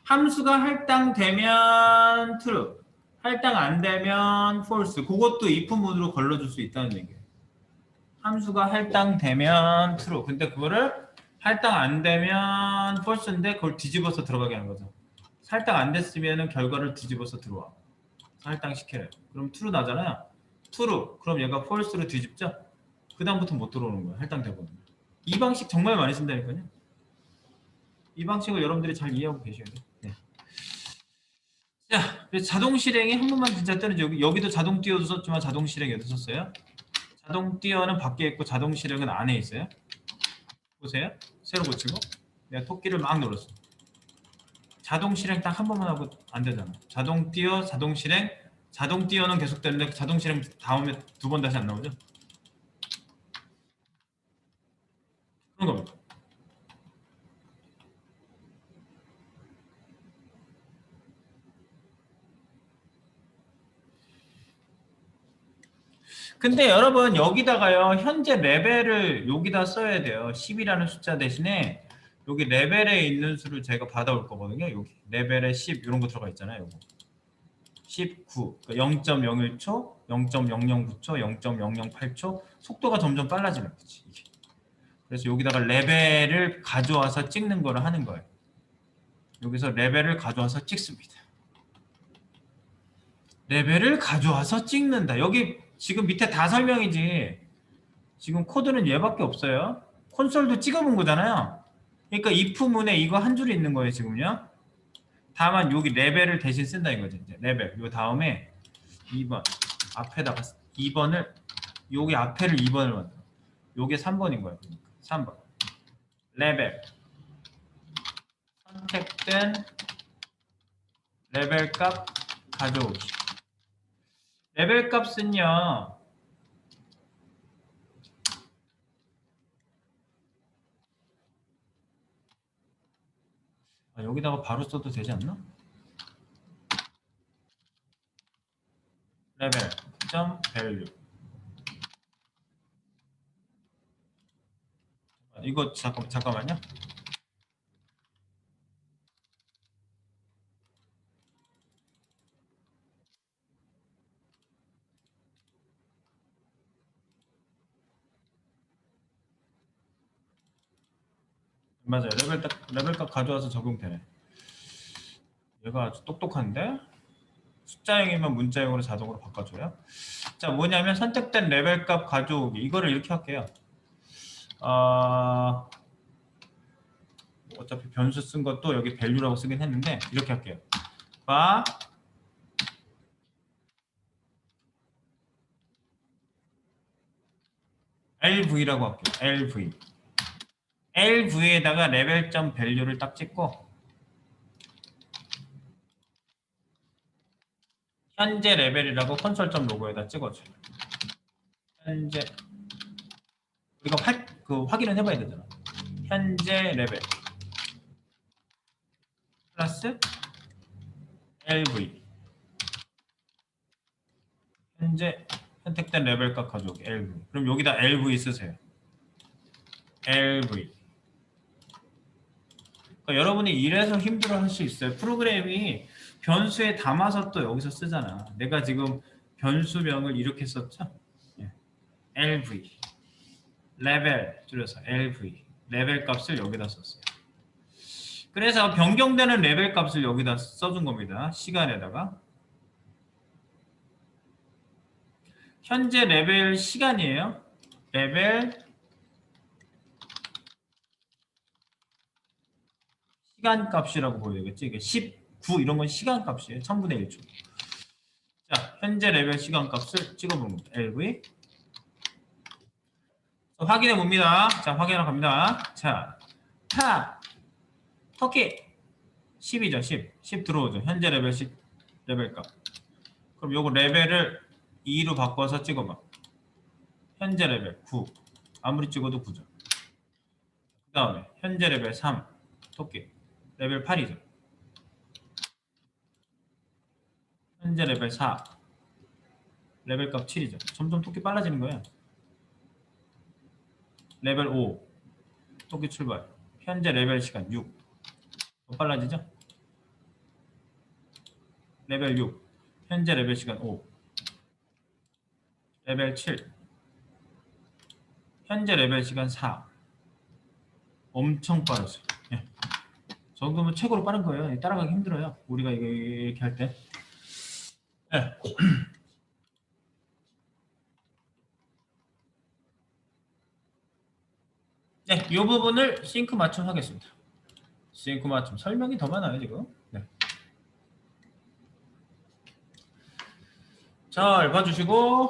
함수가 할당되면 true, 할당 안 되면 false. 그것도 if 모드로 걸러줄 수 있다는 얘기예요. 함수가 할당되면 true. 근데 그거를 할당 안 되면 false인데 그걸 뒤집어서 들어가게 하는 거죠. 할당 안 됐으면 결과를 뒤집어서 들어와. 할당 시켜요. 그럼 true 나잖아요. true. 그럼 얘가 false로 뒤집죠? 그 다음부터 못 들어오는 거예요. 할당되거든요. 이 방식 정말 많이 쓴다니까요. 이 방식을 여러분들이 잘 이해하고 계셔야 돼요. 네. 자, 자동 실행이 한 번만 진짜 뜨는지 여기도 자동 띄어도 썼지만 자동 실행 여기도 썼어요. 자동 띄어는 밖에 있고 자동 실행은 안에 있어요. 보세요. 새로 고치고 내가 토끼를 막 눌렀어. 자동 실행 딱 한 번만 하고 안 되잖아. 자동 띄어, 자동 실행, 자동 띄어는 계속 되는데 자동 실행 다음에 두 번 다시 안 나오죠? 그런 겁니다. 근데 여러분 여기다가요 현재 레벨을 여기다 써야 돼요. 10이라는 숫자 대신에 여기 레벨에 있는 수를 제가 받아올 거거든요. 여기 레벨에 10 이런 거 들어가 있잖아요. 요거. 19, 0.01초, 0.009초, 0.008초 속도가 점점 빨라지는 거지. 이게. 그래서 여기다가 레벨을 가져와서 찍는 거를 하는 거예요. 여기서 레벨을 가져와서 찍습니다. 레벨을 가져와서 찍는다. 여기 지금 밑에 다 설명이지. 지금 코드는 얘밖에 없어요. 콘솔도 찍어본 거잖아요. 그러니까 if문에 이거 한 줄이 있는 거예요. 지금요. 다만 여기 레벨을 대신 쓴다 이거죠. 이제 레벨. 요 다음에 2번 앞에다가 2번을 여기 앞에를 2번을 만들어. 요게 3번인 거예요. 그러니까 3번 레벨 선택된 레벨 값 가져오기. 레벨 값은요. 여기다가 바로 써도 되지 않나? 레벨 점 밸류 이거 잠깐만요. 맞아요. 레벨값 가져와서 적용되네. 얘가 아주 똑똑한데 숫자형이면 문자형으로 자동으로 바꿔줘요. 자, 뭐냐면 선택된 레벨값 가져오기. 이거를 이렇게 할게요. 어차피 변수 쓴 것도 여기 value라고 쓰긴 했는데 이렇게 할게요. 바 LV라고 할게요. LV. LV에다가 레벨점 value를 딱 찍고 현재 레벨이라고 콘솔점 로고에다 찍어줘요. 현재 우리가 확인은 해봐야 되잖아. 현재 레벨 플러스 LV 현재 선택된 레벨값 가져오기 LV. 그럼 여기다 LV 쓰세요. LV. 그러니까 여러분이 이래서 힘들어할 수 있어요. 프로그램이 변수에 담아서 또 여기서 쓰잖아. 내가 지금 변수명을 이렇게 썼죠? LV 레벨 줄여서 LV 레벨 값을 여기다 썼어요. 그래서 변경되는 레벨 값을 여기다 써준 겁니다. 시간에다가 현재 레벨 시간이에요. 레벨 시간 값이라고 보여야겠지. 이게 19 이런 건 시간 값이에요. 1000분의 1초. 자, 현재 레벨 시간 값을 찍어보는 겁니다. LV 확인해 봅니다. 자, 확인하러 갑니다. 자, 터키 10이죠. 10 들어오죠. 현재 레벨 10 레벨 값. 그럼 요거 레벨을 2로 바꿔서 찍어봐. 현재 레벨 9. 아무리 찍어도 9죠. 그 다음에 현재 레벨 3. 토끼. 레벨 8이죠. 현재 레벨 4. 레벨 값 7이죠. 점점 토끼 빨라지는 거예요. 레벨 5. 토끼 출발. 현재 레벨 시간 6. 더 빨라지죠? 레벨 6. 현재 레벨 시간 5. 레벨 7. 현재 레벨 시간 4. 엄청 빠르죠. 예. 저 정도면 최고로 빠른 거예요. 따라가기 힘들어요. 우리가 이렇게 할 때. 예. 네, 이 부분을 싱크 맞춤 하겠습니다. 싱크 맞춤 설명이 더 많아요 지금. 네. 잘 봐주시고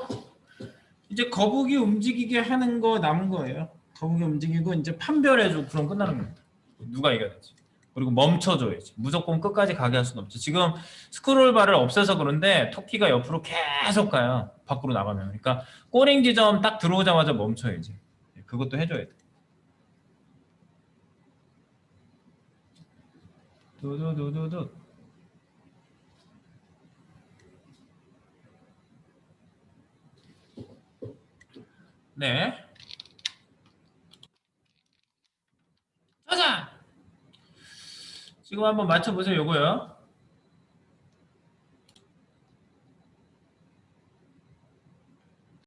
이제 거북이 움직이게 하는 거 남은 거예요. 거북이 움직이고 이제 판별해주고 그럼 끝나는 겁니다. 누가 이겨야 되지? 그리고 멈춰줘야지. 무조건 끝까지 가게 할 수는 없죠. 지금 스크롤바를 없애서 그런데 토끼가 옆으로 계속 가요. 밖으로 나가면. 그러니까 꼬링 지점 딱 들어오자마자 멈춰야지. 그것도 해줘야 돼. 두두두두두. 네. 짜잔! 지금 한번 맞춰보세요. 요거요.